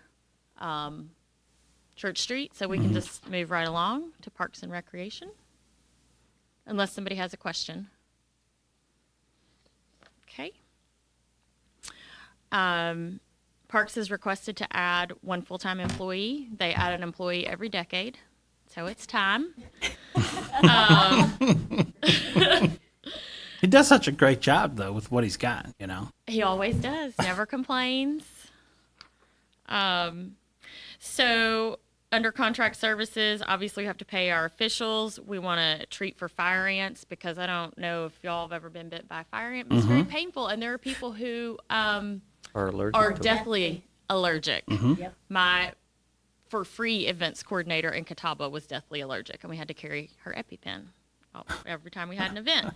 Church Street. So we can just move right along to Parks and Recreation, unless somebody has a question. Okay. Parks has requested to add 1 full-time employee. They add an employee every decade, so it's time. He does such a great job, though, with what he's got, you know? He always does, never complains. So under contract services, obviously we have to pay our officials. We want to treat for fire ants because I don't know if y'all have ever been bit by a fire ant, but it's very painful. And there are people who Are allergic are to it. deathly allergic. Yep. My for free events coordinator in Catawba was deathly allergic, and we had to carry her EpiPen every time we had an event.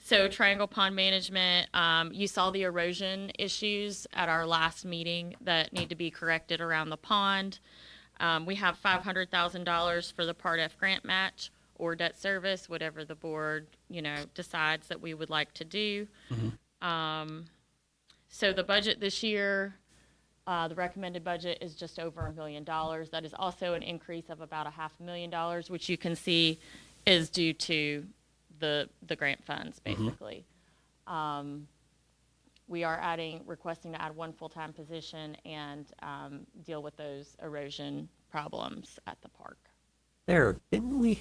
So Triangle Pond Management, you saw the erosion issues at our last meeting that need to be corrected around the pond. We have $500,000 for the Part F grant match or debt service, whatever the board, decides that we would like to do. So the budget this year, the recommended budget is just over $1 million. That is also an increase of about $500,000, which you can see is due to the grant funds, basically. We are requesting to add 1 full-time position and deal with those erosion problems at the park. There, didn't we,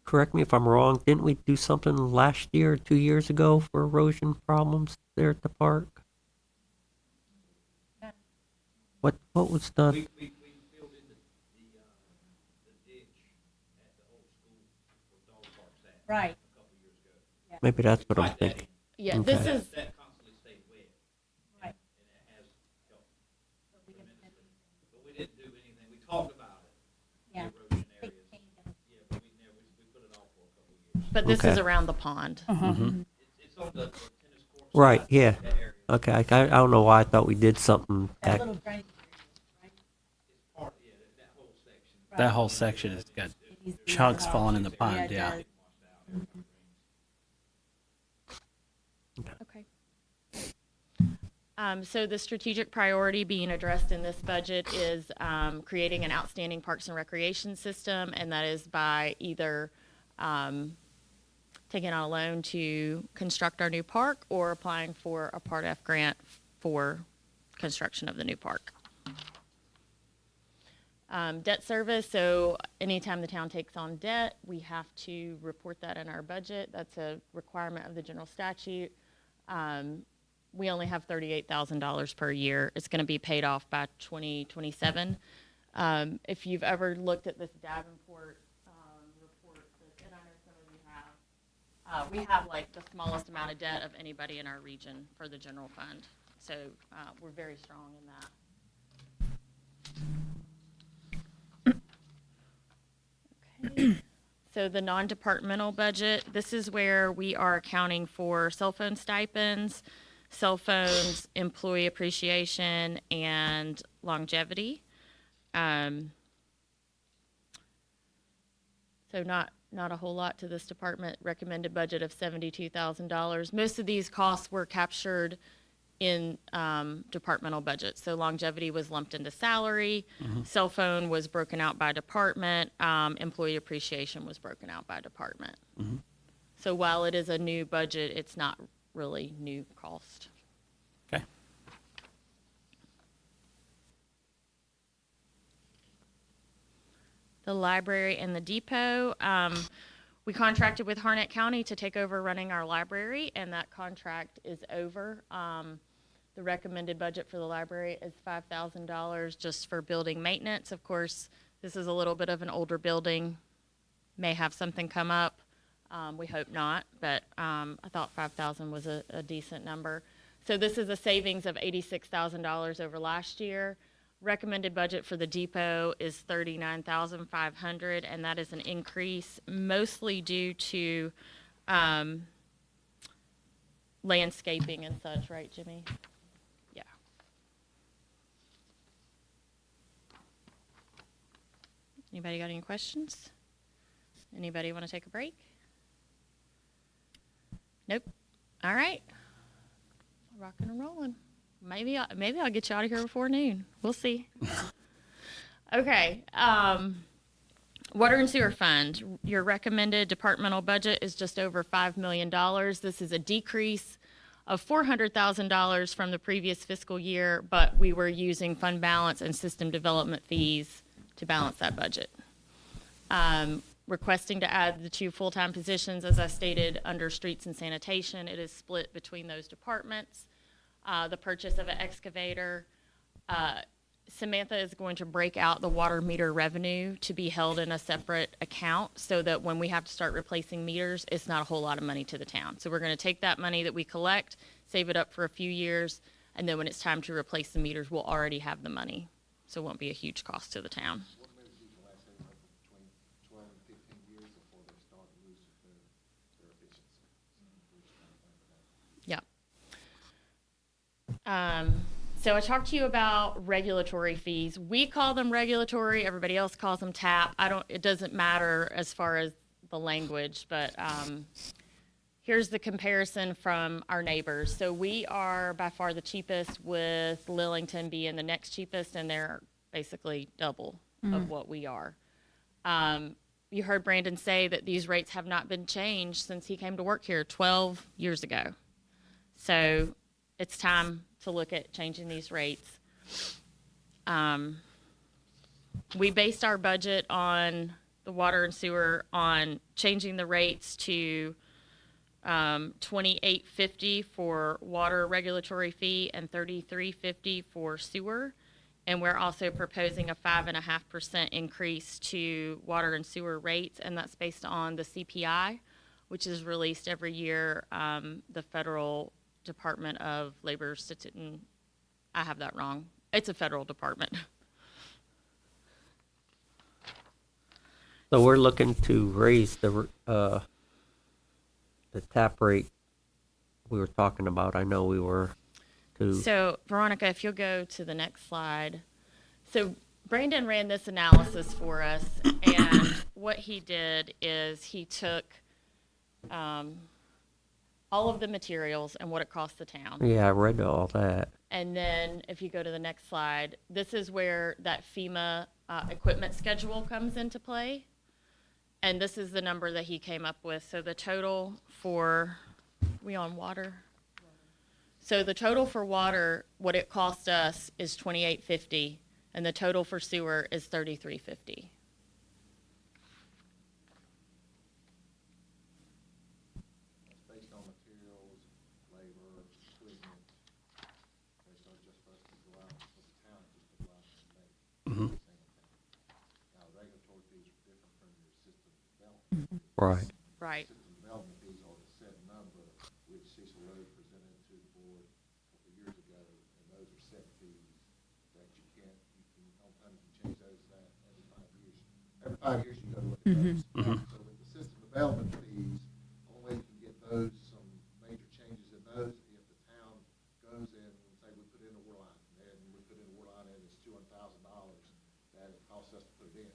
correct me if I'm wrong, didn't we do something last year or 2 years ago for erosion problems there at the park? What was done? We filled in the ditch at the old school where dog park's at Right. a couple of years ago. Maybe that's what I'm thinking. Yeah, Okay. this is, That constantly stayed wet, Right. and it has helped tremendously. But we didn't do anything, we talked about it, Yeah. the erosion areas. Yeah, but we put it off for a couple of years. but this is Okay. around the pond. It's on the tennis court. Right, side, yeah. that area. Okay, I don't know why I thought we did something That back. little drainage, right? It's part, yeah, that whole section. That whole section has got chunks falling in the pond, yeah. Okay. So the strategic priority being addressed in this budget is creating an outstanding parks and recreation system, and that is by either taking out a loan to construct our new park or applying for a Part F grant for construction of the new park. Debt service, so anytime the town takes on debt, we have to report that in our budget. That's a requirement of the general statute. We only have $38,000 per year. It's going to be paid off by 2027. If you've ever looked at this Davenport report, and I know some of you have, we have like the smallest amount of debt of anybody in our region for the general fund. So we're very strong in that. Okay. So the non-departmental budget, this is where we are accounting for cell phone stipends, cell phones, employee appreciation, and longevity. So not a whole lot to this department. Recommended budget of $72,000. Most of these costs were captured in departmental budgets. So longevity was lumped into salary, cell phone was broken out by department, employee appreciation was broken out by department. So while it is a new budget, it's not really new cost. Okay. The library and the depot. We contracted with Harnett County to take over running our library, and that contract is over. The recommended budget for the library is $5,000 just for building maintenance. Of course, this is a little bit of an older building, may have something come up. We hope not, but I thought 5,000 was a decent number. So this is a savings of $86,000 over last year. Recommended budget for the depot is $39,500, and that is an increase mostly due to landscaping and such, right, Jimmy? Yeah. Anybody got any questions? Anybody want to take a break? Nope. All right. Rocking and rolling. Maybe I'll get you out of here before noon. We'll see. Okay. Water and sewer fund. Your recommended departmental budget is just over $5 million. This is a decrease of $400,000 from the previous fiscal year, but we were using fund balance and system development fees to balance that budget. Requesting to add the 2 full-time positions, as I stated, under streets and sanitation. It is split between those departments. The purchase of an excavator. Samantha is going to break out the water meter revenue to be held in a separate account so that when we have to start replacing meters, it's not a whole lot of money to the town. So we're going to take that money that we collect, save it up for a few years, and then when it's time to replace the meters, we'll already have the money. So it won't be a huge cost to the town. What maybe people last say like between 12 and 15 years before they start to lose their efficiency. So we're just trying to think of that. Yeah. So I talked to you about regulatory fees. We call them regulatory. Everybody else calls them TAP. It doesn't matter as far as the language, but here's the comparison from our neighbors. So we are by far the cheapest, with Lillington being the next cheapest, and they're basically double of what we are. You heard Brandon say that these rates have not been changed since he came to work here 12 years ago. So it's time to look at changing these rates. We based our budget on the water and sewer on changing the rates to $28.50 for water regulatory fee and $33.50 for sewer. And we're also proposing a 5.5% increase to water and sewer rates, and that's based on the CPI, which is released every year. The Federal Department of Labor Statistics. I have that wrong. It's a federal department. So we're looking to raise the tap rate we were talking about. I know we were to. So Veronica, if you'll go to the next slide. So Brandon ran this analysis for us, and what he did is he took all of the materials and what it cost the town. Yeah, I read all that. And then if you go to the next slide, this is where that FEMA equipment schedule comes into play. And this is the number that he came up with. So the total for, we on water? So the total for water, what it cost us is $28.50, and the total for sewer is $33.50. Based on materials, labor, equipment, based on just for us to go out, for the town just to go out and make the same thing. Now, regulatory fees are different from your system development. Right. Right. System development fees are the set number, which Cecil Rhodes presented to the board a couple of years ago, and those are set fees that you can, on time you can change those every 5 years. Every 5 years you go to look at those. So with the development fees, only can get those, some major changes in those if the town goes in and say we put in a water line, and we put in a water line and it's $200,000 that it costs us to put it in.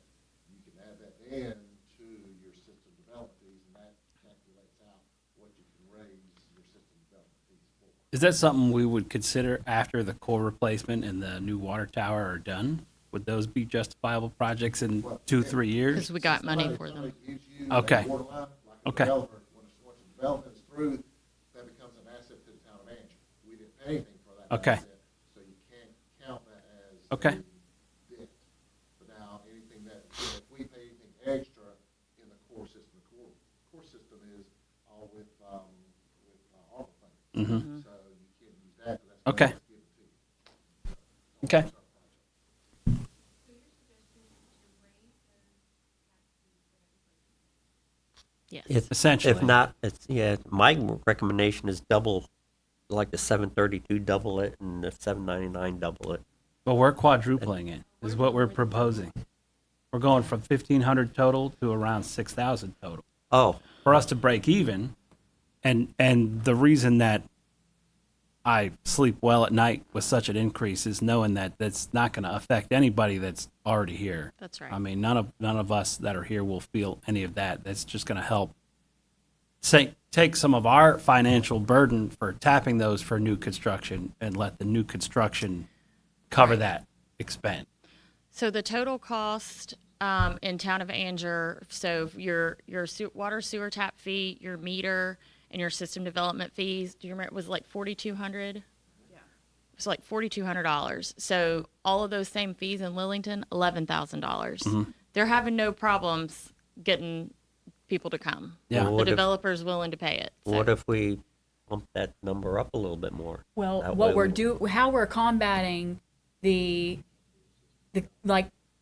You can add that in to your system development fees, and that calculates out what you can raise your system development fees for. Is that something we would consider after the core replacement and the new water tower are done? Would those be justifiable projects in 2-3 years? Because we got money for them. Somebody gives you Okay. a water line, like a Okay. developer, once the development is through, that becomes an asset to the town of Angier. We didn't pay anything for that Okay. asset, so you can't count that as Okay. a debt. But now, anything that, if we pay anything extra in the core system, the core system is all with ARPA funding. So you can't use that, because that's Okay. money that's given to you. Okay. Yes. Essentially. If not, it's, yeah, my recommendation is double, like the 732, double it, and the 799, double it. But we're quadrupling it, is what we're proposing. We're going from 1,500 total to around 6,000 total. Oh, For us to break even, and the reason that I sleep well at night with such an increase is knowing that that's not going to affect anybody that's already here. That's right. I mean, none of us that are here will feel any of that. That's just going to help take some of our financial burden for tapping those for new construction and let the new construction cover that expense. So the total cost in town of Angier, so your water sewer tap fee, your meter, and your system development fees, do you remember, it was like $4,200? Yeah. It was like $4,200. So all of those same fees in Lillington, $11,000. They're having no problems getting people to come. Yeah. Well, The what if- developer's willing to pay it. So. what if we bump that number up a little bit more? Well, That what way how we're combating the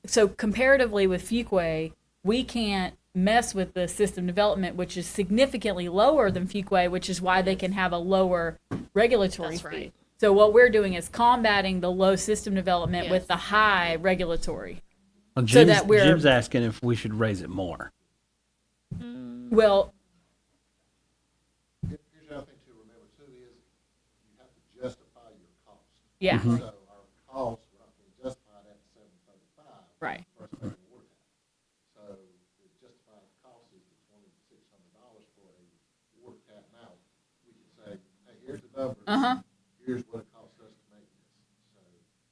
so comparatively with Fuquay, we can't mess with the system development, which is significantly lower than Fuquay, which is why they can have a lower regulatory That's fee. right. So what we're doing is combating the low system development Yes. with the high regulatory. Well, So that we're- Jim's asking if we should raise it more. Well, Here's the other thing to remember too is you have to justify your cost. yeah, So our costs, we're not gonna justify that at $735. right. For us to make a water tap. So the justified cost is the $2,600 for a water tap. Now, we can say, hey, here's the numbers. Here's what it costs us to make this. So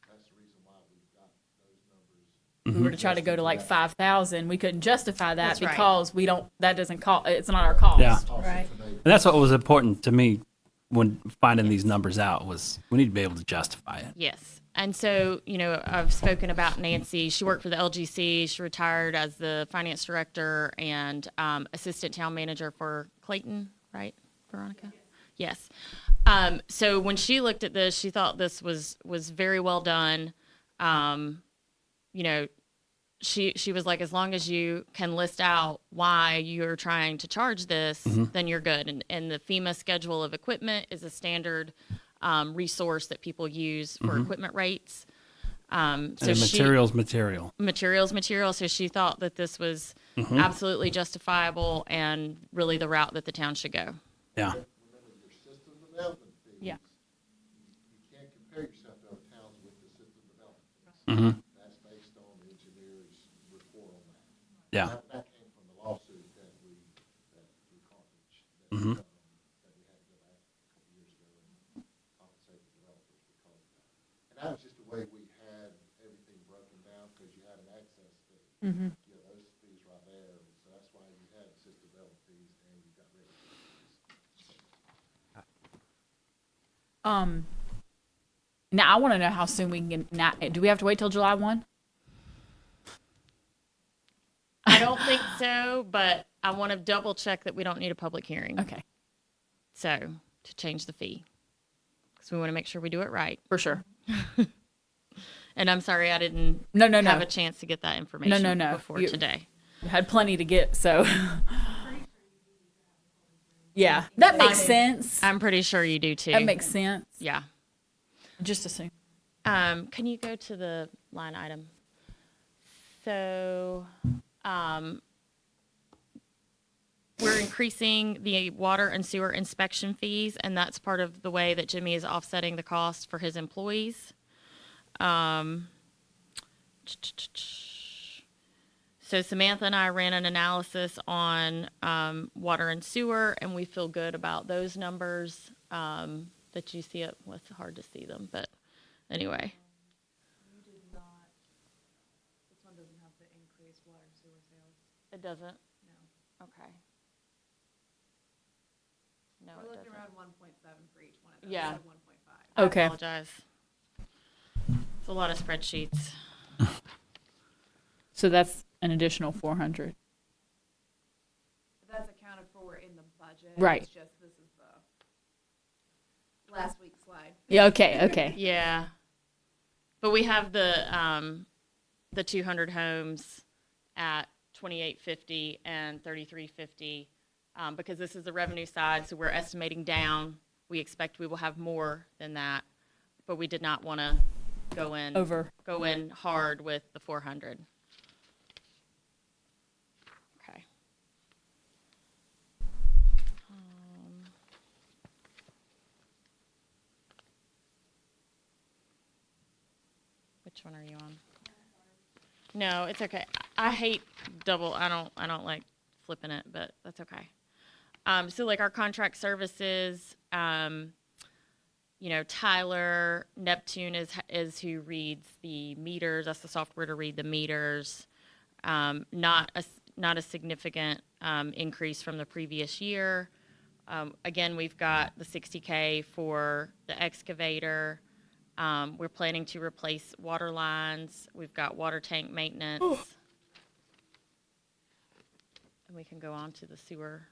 that's the reason why we've got those numbers. If we were to try to go to like 5,000, we couldn't justify that That's right. because we don't. That doesn't cost. It's not our cost. Yeah. Right. And that's what was important to me when finding these numbers out was we need to be able to justify it. Yes. And so, I've spoken about Nancy. She worked for the LGC. She retired as the finance director and assistant town manager for Clayton, right, Veronica? Yes. So when she looked at this, she thought this was very well done. She was like, as long as you can list out why you're trying to charge this, then you're good. And the FEMA schedule of equipment is a standard resource that people use for equipment rates. And materials. Material. So she thought that this was absolutely justifiable and really the route that the town should go. Yeah. Remember your system development fees. Yeah. You can't compare yourself to other towns with the system development fees. That's based on the engineer's report on that. Yeah. That came from the lawsuit that through Carthage, that we had to go back a couple years ago and compensate the developers because of that. And that was just the way we had everything broken down, because you had an access fee. Those fees right there, so that's why you had system development fees and you got regular fees. Now I want to know how soon we can get. Now, do we have to wait till July 1? I don't think so, but I want to double check that we don't need a public hearing. Okay, So to change the fee, because we want to make sure we do it right. for sure. And I'm sorry I didn't No. have a chance to get that information No. before You- today. We had plenty to get, so. Yeah, that makes sense. I'm pretty sure you do too. That makes sense. Yeah. Just assume. Can you go to the line item? So, we're increasing the water and sewer inspection fees, and that's part of the way that Jimmy is offsetting the cost for his employees. So Samantha and I ran an analysis on water and sewer, and we feel good about those numbers that you see. Well, it's hard to see them, but anyway. This one doesn't have the increased water and sewer sales. It doesn't? No. Okay. No, We're it looking doesn't. around 1.7 for each one of those. Yeah. So 1.5. I Okay. apologize. It's a lot of spreadsheets. So that's an additional 400. That's accounted for in the budget. Right. It's just, this is the last week's slide. Yeah, okay, okay. Yeah. But we have the 200 homes at 2850 and 3350 because this is the revenue side, so we're estimating down. We expect we will have more than that, but we did not want to go in hard with the 400. Okay. Which one are you on? No, it's okay. I hate double. I don't like flipping it, but that's okay. So like our contract services, Tyler Neptune is who reads the meters. That's the software to read the meters. Not a significant increase from the previous year. Again, we've got the $60K for the excavator. We're planning to replace water lines. We've got water tank maintenance. And we can go on to the sewer.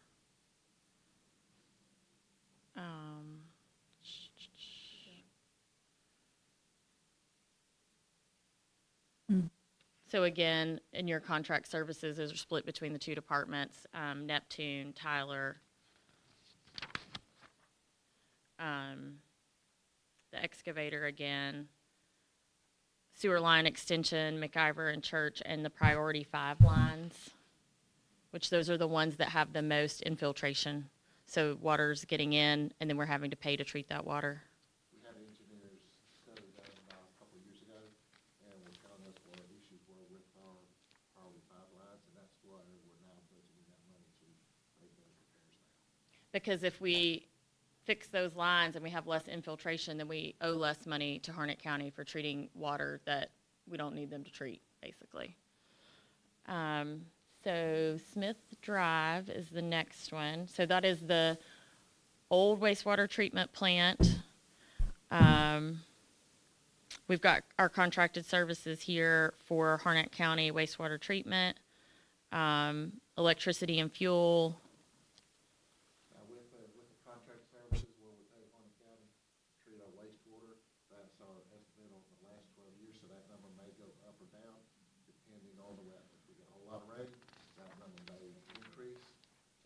So again, in your contract services, those are split between the two departments, Neptune, Tyler. The excavator again, sewer line extension, McIver and Church, and the priority 5 lines, which those are the ones that have the most infiltration. So water's getting in, and then we're having to pay to treat that water. We had engineers study that about a couple of years ago, and we found that's what our issues were with our priority 5 lines, and that's why we're now budgeting that money to make those repairs now. Because if we fix those lines and we have less infiltration, then we owe less money to Harnett County for treating water that we don't need them to treat, basically. So Smith Drive is the next one. So that is the old wastewater treatment plant. We've got our contracted services here for Harnett County wastewater treatment, electricity and fuel. Now, with the contract services where we pay Harnett County to treat our wastewater, that's our estimate over the last 12 years, so that number may go up or down depending on the weather. If we get a whole lot of rain, that number may increase,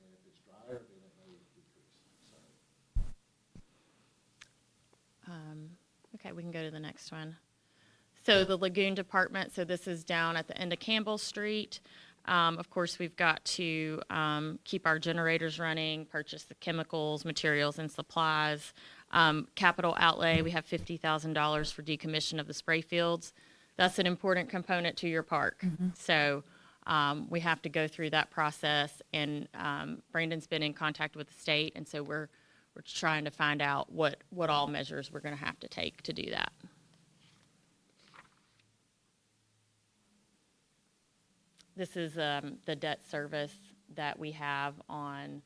and if it's drier, then it may decrease. So, Okay, we can go to the next one. So the lagoon department, so this is down at the end of Campbell Street. Of course, we've got to keep our generators running, purchase the chemicals, materials, and supplies. Capital outlay, we have $50,000 for decommission of the spray fields. That's an important component to your park. So we have to go through that process, and Brandon's been in contact with the state, and so we're trying to find out what all measures we're going to have to take to do that. This is the debt service that we have on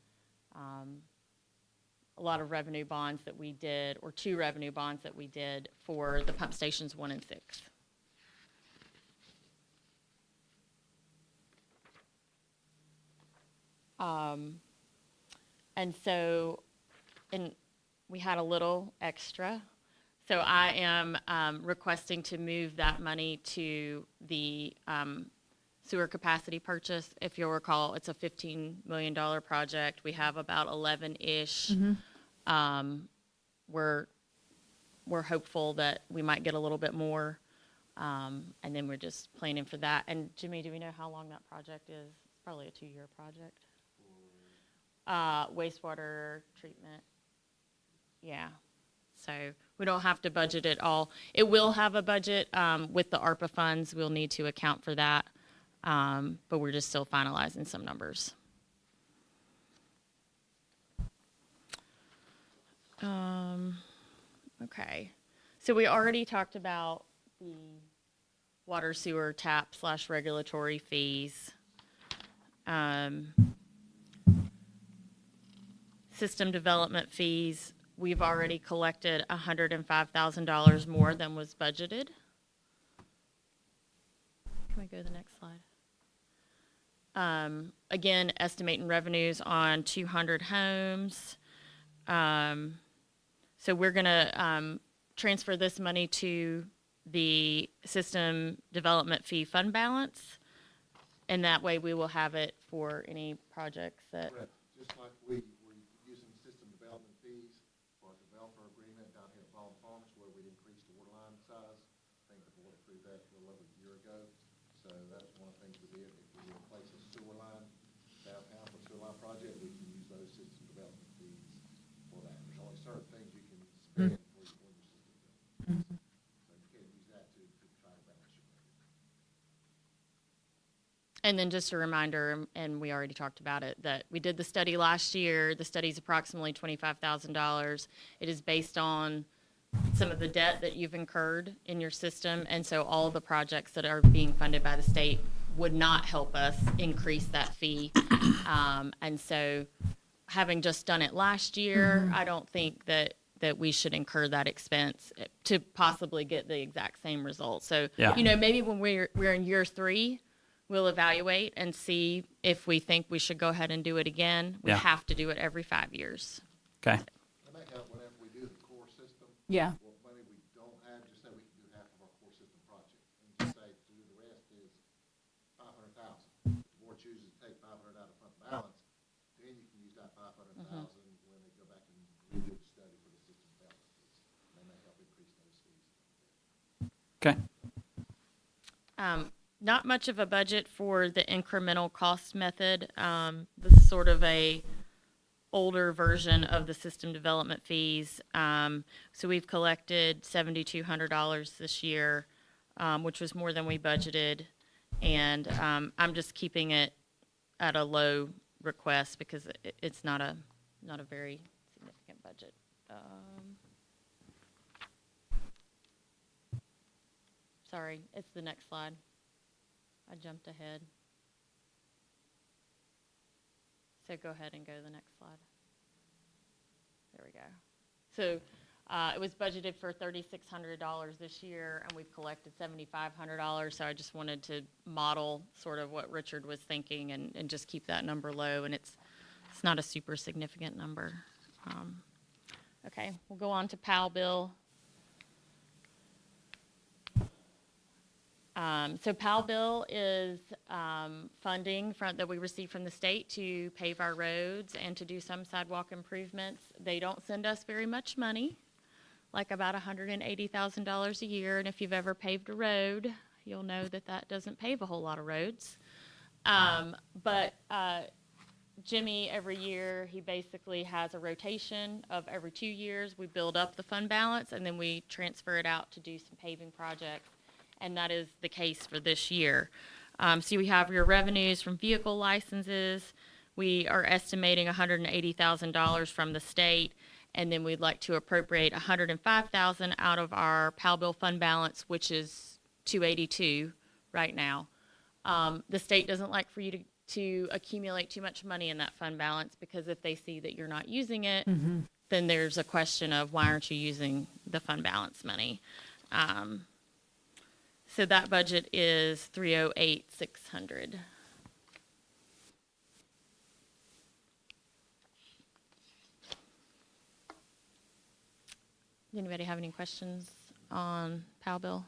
a lot of revenue bonds that we did, or 2 revenue bonds that we did for the pump stations 1 and 6. And so, and we had a little extra. So I am requesting to move that money to the sewer capacity purchase. If you'll recall, it's a $15 million project. We have about 11-ish. We're hopeful that we might get a little bit more. And then we're just planning for that. And Jimmy, do we know how long that project is? It's probably a 2-year project. Wastewater treatment. Yeah. So we don't have to budget it all. It will have a budget, with the ARPA funds. We'll need to account for that. But we're just still finalizing some numbers. Okay. So we already talked about the water sewer tap / regulatory fees. System development fees, we've already collected $105,000 more than was budgeted. Can we go to the next slide? Again, estimating revenues on 200 homes. So we're going to transfer this money to the system development fee fund balance, and that way we will have it for any projects that. Correct. Just like we're using system development fees for our developer agreement down here at Baldwin Farms where we increased the water line size. I think the board approved that a little over a year ago. So that's one of the things we did. If we replace a sewer line downtown for a sewer line project, we can use those system development fees for that. There's only certain things you can spend for your system development. So you can't use that to try to balance your budget. And then just a reminder, and we already talked about it, that we did the study last year. The study's approximately $25,000. It is based on some of the debt that you've incurred in your system, and so all of the projects that are being funded by the state would not help us increase that fee. And so having just done it last year, I don't think that we should incur that expense to possibly get the exact same result. So, Yeah. maybe when we're in year 3, we'll evaluate and see if we think we should go ahead and do it again. We Yeah. have to do it every 5 years. Okay. It may help whenever we do the core system. Yeah. What money we don't have, just say we can do half of our core system project. And just say to do the rest is $500,000. If the board chooses to take 500 out of fund balance, then you can use that 500,000 when they go back and redo the study for the system development fees. They may help increase those fees. Okay. Not much of a budget for the incremental cost method. This is sort of a older version of the system development fees. So we've collected $7,200 this year, which was more than we budgeted. And I'm just keeping it at a low request because it's not a very significant budget. Sorry, it's the next slide. I jumped ahead. So go ahead and go to the next slide. There we go. So it was budgeted for $3,600 this year, and we've collected $7,500. So I just wanted to model sort of what Richard was thinking and just keep that number low. And it's not a super significant number. Okay, we'll go on to PAL bill. So PAL bill is funding that we receive from the state to pave our roads and to do some sidewalk improvements. They don't send us very much money, like about $180,000 a year. And if you've ever paved a road, you'll know that that doesn't pave a whole lot of roads. But Jimmy, every year, he basically has a rotation of every 2 years. We build up the fund balance, and then we transfer it out to do some paving projects. And that is the case for this year. So we have your revenues from vehicle licenses. We are estimating $180,000 from the state, and then we'd like to appropriate $105,000 out of our PAL bill fund balance, which is $282 right now. The state doesn't like for you to accumulate too much money in that fund balance, because if they see that you're not using it, then there's a question of why aren't you using the fund balance money. So that budget is $308,600. Anybody have any questions on PAL bill?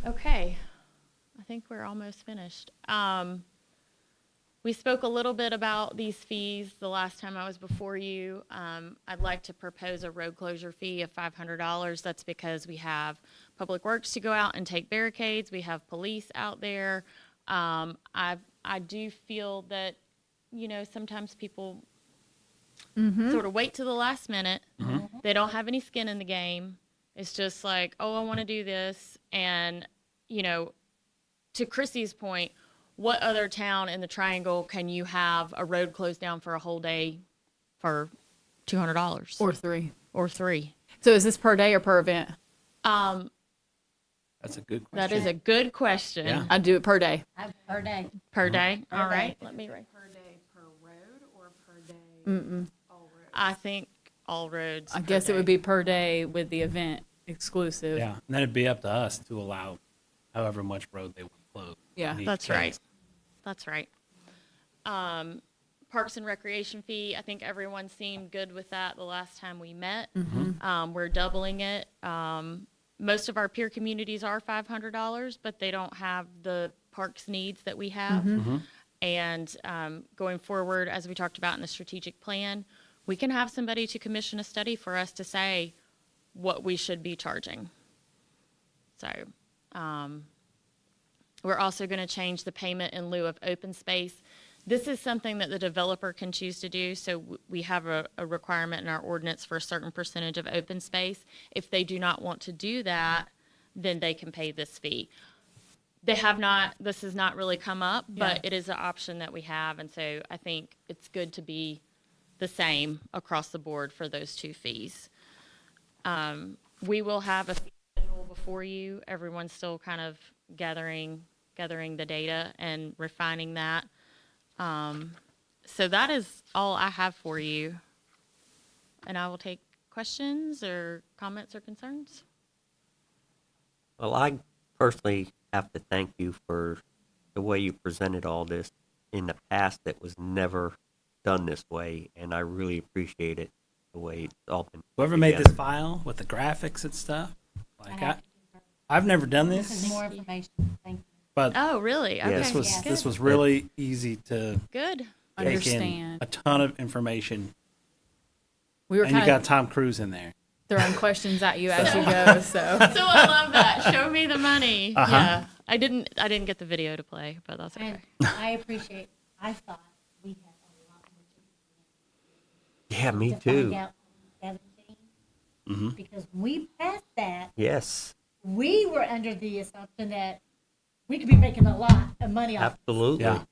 Okay, I think we're almost finished. We spoke a little bit about these fees the last time I was before you. I'd like to propose a road closure fee of $500. That's because we have Public Works to go out and take barricades. We have police out there. I do feel that, sometimes people sort of wait to the last minute. They don't have any skin in the game. It's just like, oh, I want to do this. And, to Chrissy's point, what other town in the Triangle can you have a road closed down for a whole day for $200 Or 3. or 3? So is this per day or per event? That's a good question. That is a good question. Yeah. I do it per day. Per day. Per day. Per All day. right. Let me write. Per day per road or per day all roads? I think all roads. I per guess it day. would be per day with the event exclusive. Yeah, and then it'd be up to us to allow however much road they want to close. Yeah. in each That's case. right. That's right. Parks and recreation fee, I think everyone seemed good with that the last time we met. We're doubling it. Most of our peer communities are $500, but they don't have the parks needs that we have. And going forward, as we talked about in the strategic plan, we can have somebody to commission a study for us to say what we should be charging. So we're also going to change the payment in lieu of open space. This is something that the developer can choose to do. So we have a requirement in our ordinance for a certain percentage of open space. If they do not want to do that, then they can pay this fee. This has not really come up, but it is an option that we have. And so I think it's good to be the same across the board for those 2 fees. We will have a fee schedule before you. Everyone's still kind of gathering the data and refining that. So that is all I have for you. And I will take questions or comments or concerns. Well, I personally have to thank you for the way you presented all this. In the past, it was never done this way, and I really appreciate it, the way it's all been. Whoever made this together. file with the graphics and stuff, like have I've never done This is this, more information. Thank you. but Oh, really? Okay. Yes. this was really easy to Good. take in Understand. a ton of information, We were and you kind got of Tom Cruise in there. throwing questions at you as you go. So So I love that. Show me the money. Uh-huh. Yeah. I didn't get the video to play, but that's okay. And I appreciate, I thought we had a lot more Yeah, me to too. find out on 17. Because when we passed that, Yes, we were under the assumption that we could be making a lot of money off. absolutely. Yeah.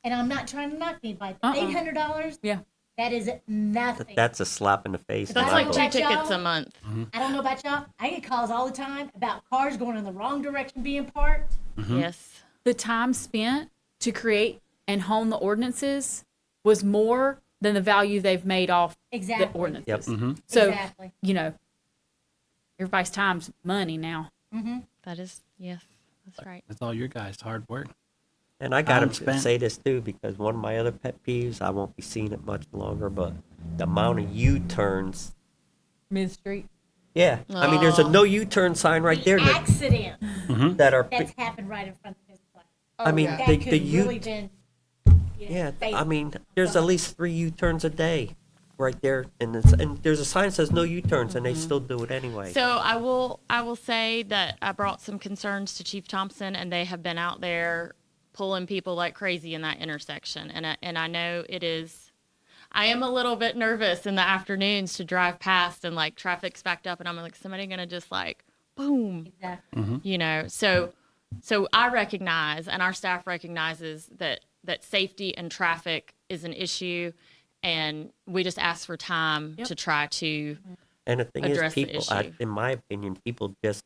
And I'm not trying to knock anybody. Uh-uh. $800, yeah, that is nothing. That's a slap in the face. That's in I like my don't two book. know about tickets a y'all. month. I don't know about y'all. I get calls all the time about cars going in the wrong direction being parked. Yes. the time spent to create and hone the ordinances was more than the value they've made off Exactly. the ordinances. Yep. So Exactly. everybody's time's money now. That is, yes, that's right. It's all your guys' hard work. And I gotta Time spent. say this too, because one of my other pet peeves, I won't be seeing it much longer, but the amount of U-turns. Mid Street. Yeah, I mean, there's a no U-turn sign right there that, Accident that are. that's happened right in front of his place. I mean, That the could U. really been. Yeah, I fatal. mean, there's at least 3 U-turns a day, right there, and there's a sign that says no U-turns, and they still do it anyway. So I will say that I brought some concerns to Chief Thompson, and they have been out there pulling people like crazy in that intersection. And I know it is. I am a little bit nervous in the afternoons to drive past and like traffic's backed up, and I'm like, somebody gonna just like boom, Exactly. So I recognize, and our staff recognizes that safety and traffic is an issue, and we just ask for time to try to. And the thing is, address the people, issue. in my opinion, people just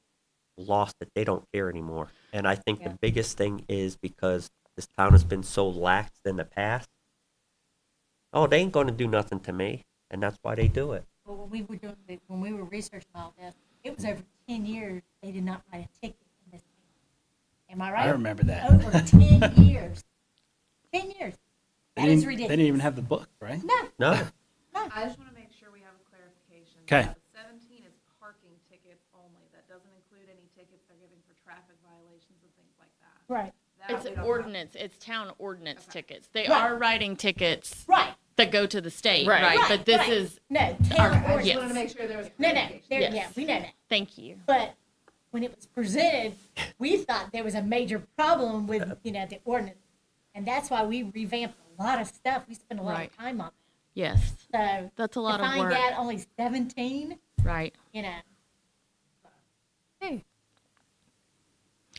lost it. They don't care anymore. And I think the biggest thing is because this town has been so lax in the past. Oh, they ain't going to do nothing to me, and that's why they do it. But when we were researching all this, it was over 10 years they did not write a ticket in this town. Am I right? I remember that. Over 10 years. 10 years. They That is didn't, ridiculous. they didn't even have the book, right? No. No, I just want to make sure we have a clarification. 'Kay. that 17 is parking tickets only. That doesn't include any tickets they're giving for traffic violations and things like that. Right. That It's we an don't have. ordinance. It's town ordinance tickets. They Right. are writing tickets Right. that go to the state, Right. right? Right, But this right. is No, our- town I just ordinance. yes. wanted to make sure there was a No, clarification. there, Yes. yeah, we know that. Thank you. But when it was presented, we thought there was a major problem with, you know, the ordinance. And that's why we revamped a lot of stuff. We spent a lot Right. of time on it. Yes, So that's a lot to of find work. out only 17, Right. you know. Hey.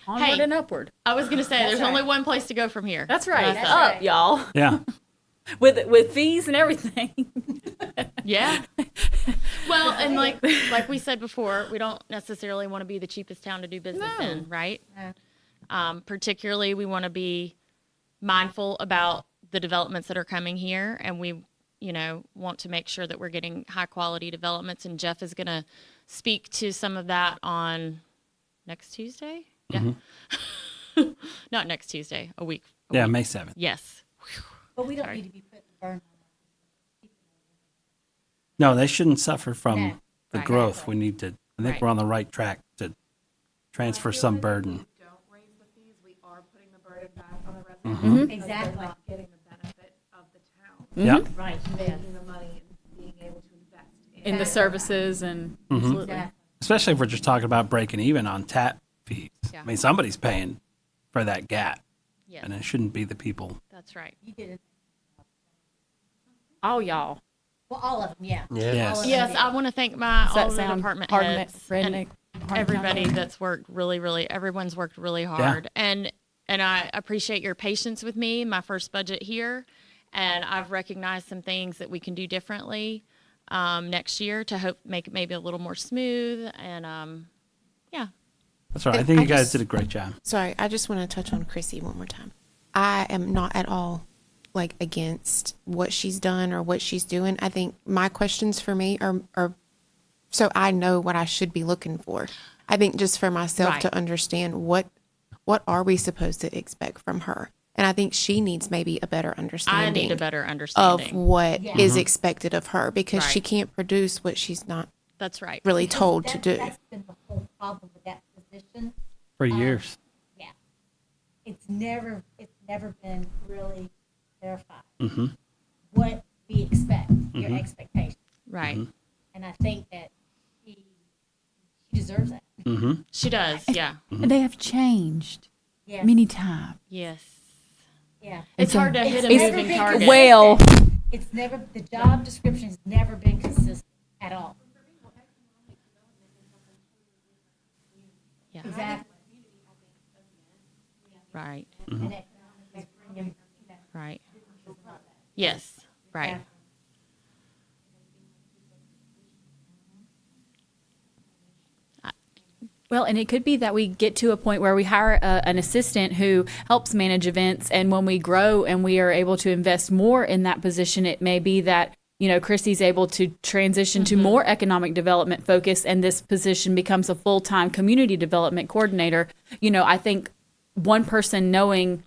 Onward Hey. and upward. I was gonna say That's there's right. only one place to go from here. That's right. That's Up, right. y'all. Yeah. With fees and everything. Yeah. Well, and like we said before, we don't necessarily want to be the cheapest town to do business in, right? Particularly, we want to be mindful about the developments that are coming here, and we, you know, want to make sure that we're getting high quality developments. And Jeff is going to speak to some of that on next Tuesday. Yeah. Not next Tuesday. A week. Yeah, May 7th. Yes. But we don't need to be putting the burden No, they shouldn't suffer from No. the Right. growth. We need to, I think Right. we're on the right track to transfer some burden. Don't raise the fees, we are putting the burden back on the residents. on. because Exactly. they're not getting the benefit of the town, Yeah. Right. making the money and being able to invest In the services and absolutely. Exactly. Especially if we're just talking about breaking even on tap fees. Yeah. I mean, somebody's paying for that gap, Yes. and it shouldn't be the people. That's right. You did it. All y'all. Well, all of them, yeah. Yeah. Yes. All of them Yes, did. I want to thank my Does all that the sound department hard, heads redneck? and everybody that's worked really, everyone's worked really hard. And I appreciate your patience with me, my first budget here. And I've recognized some things that we can do differently next year to hope make it maybe a little more smooth. And yeah, That's right. I And think I you guys just- did a great job. Sorry, I just want to touch on Chrissy one more time. I am not at all like against what she's done or what she's doing. I think my questions for me are so I know what I should be looking for. I think just for myself Right. to understand what are we supposed to expect from her. And I think she needs maybe a better I understanding need a better of understanding. what Yeah. is expected of her because she Right. can't produce what she's not That's right. really Because told to do. That's been the whole problem with that position. For years. Yeah. It's never been really clarified. What we expect, your expectations. Right. And I think that she deserves that. She does. Yeah. They have changed Yeah. many times. Yes. Yeah. It's hard to hit a It's moving never target. been Well, It's never, the job description has never been consistent at all. Yeah. Exactly. Right. And economic is bringing, you know, Right. Yes. Right. well, and it could be that we get to a point where we hire an assistant who helps manage events, and when we grow and we are able to invest more in that position, it may be that Christy's able to transition to more economic development focus, and this position becomes a full-time community development coordinator. I think one person knowing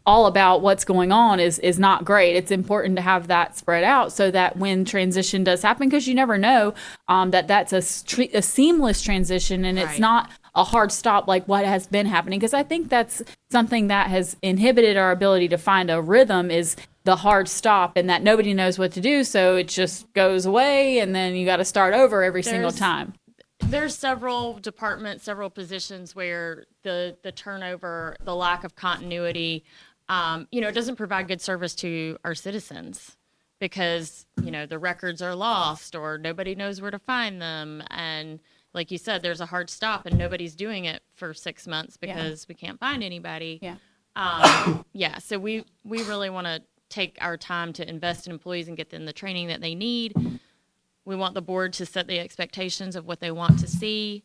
all about what's going on is not great. It's important to have that spread out so that when transition does happen, because you never know, that's a seamless transition and it's Right. not a hard stop like what has been happening. Because I think that's something that has inhibited our ability to find a rhythm is the hard stop, and that nobody knows what to do, so it just goes away, and then you got to start over every single There's- time. There's several departments, several positions where the turnover, the lack of continuity, it doesn't provide good service to our citizens because, the records are lost or nobody knows where to find them. And like you said, there's a hard stop and nobody's doing it for 6 months because we can't find anybody. Yeah. So we really want to take our time to invest in employees and get them the training that they need. We want the board to set the expectations of what they want to see,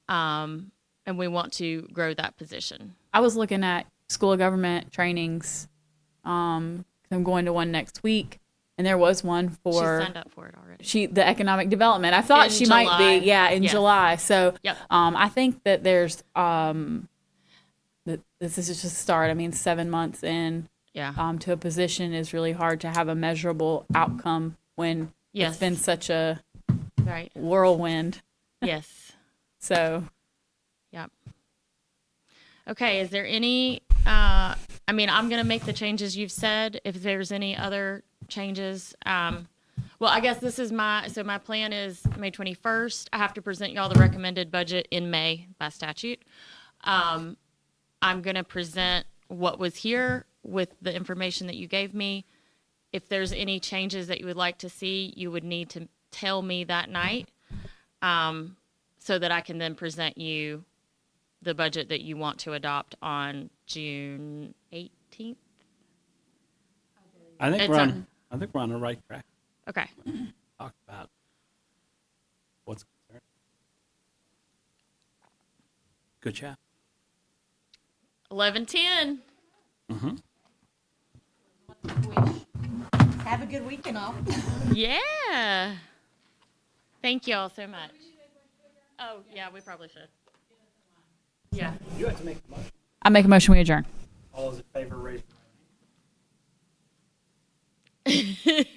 and we want to grow that position. I was looking at school of government trainings. 'Cause I'm going to one next week, and there was one She for signed up for it already. the economic development. I thought In she might July. be, in Yes. July. So, Yep. I think that there's that this is just a start. I mean, 7 months in Yeah. to a position is really hard to have a measurable outcome when Yes. it's been such a Right. whirlwind. Yes. So, Yep. Okay. Is there any? I'm going to make the changes you've said. If there's any other changes, Well, I guess this is my plan is May 21st. I have to present y'all the recommended budget in May by statute. I'm going to present what was here with the information that you gave me. If there's any changes that you would like to see, you would need to tell me that night, so that I can then present you the budget that you want to adopt on June 18th. I think It's we're on the right track. Okay. Talk about what's concerned. Good job. 11:10. Have a good weekend off. Yeah. Thank you all so much. Oh, yeah, we probably should. Yeah. You have to make the motion. I make a motion, we adjourn. All those in favor, raise your hand.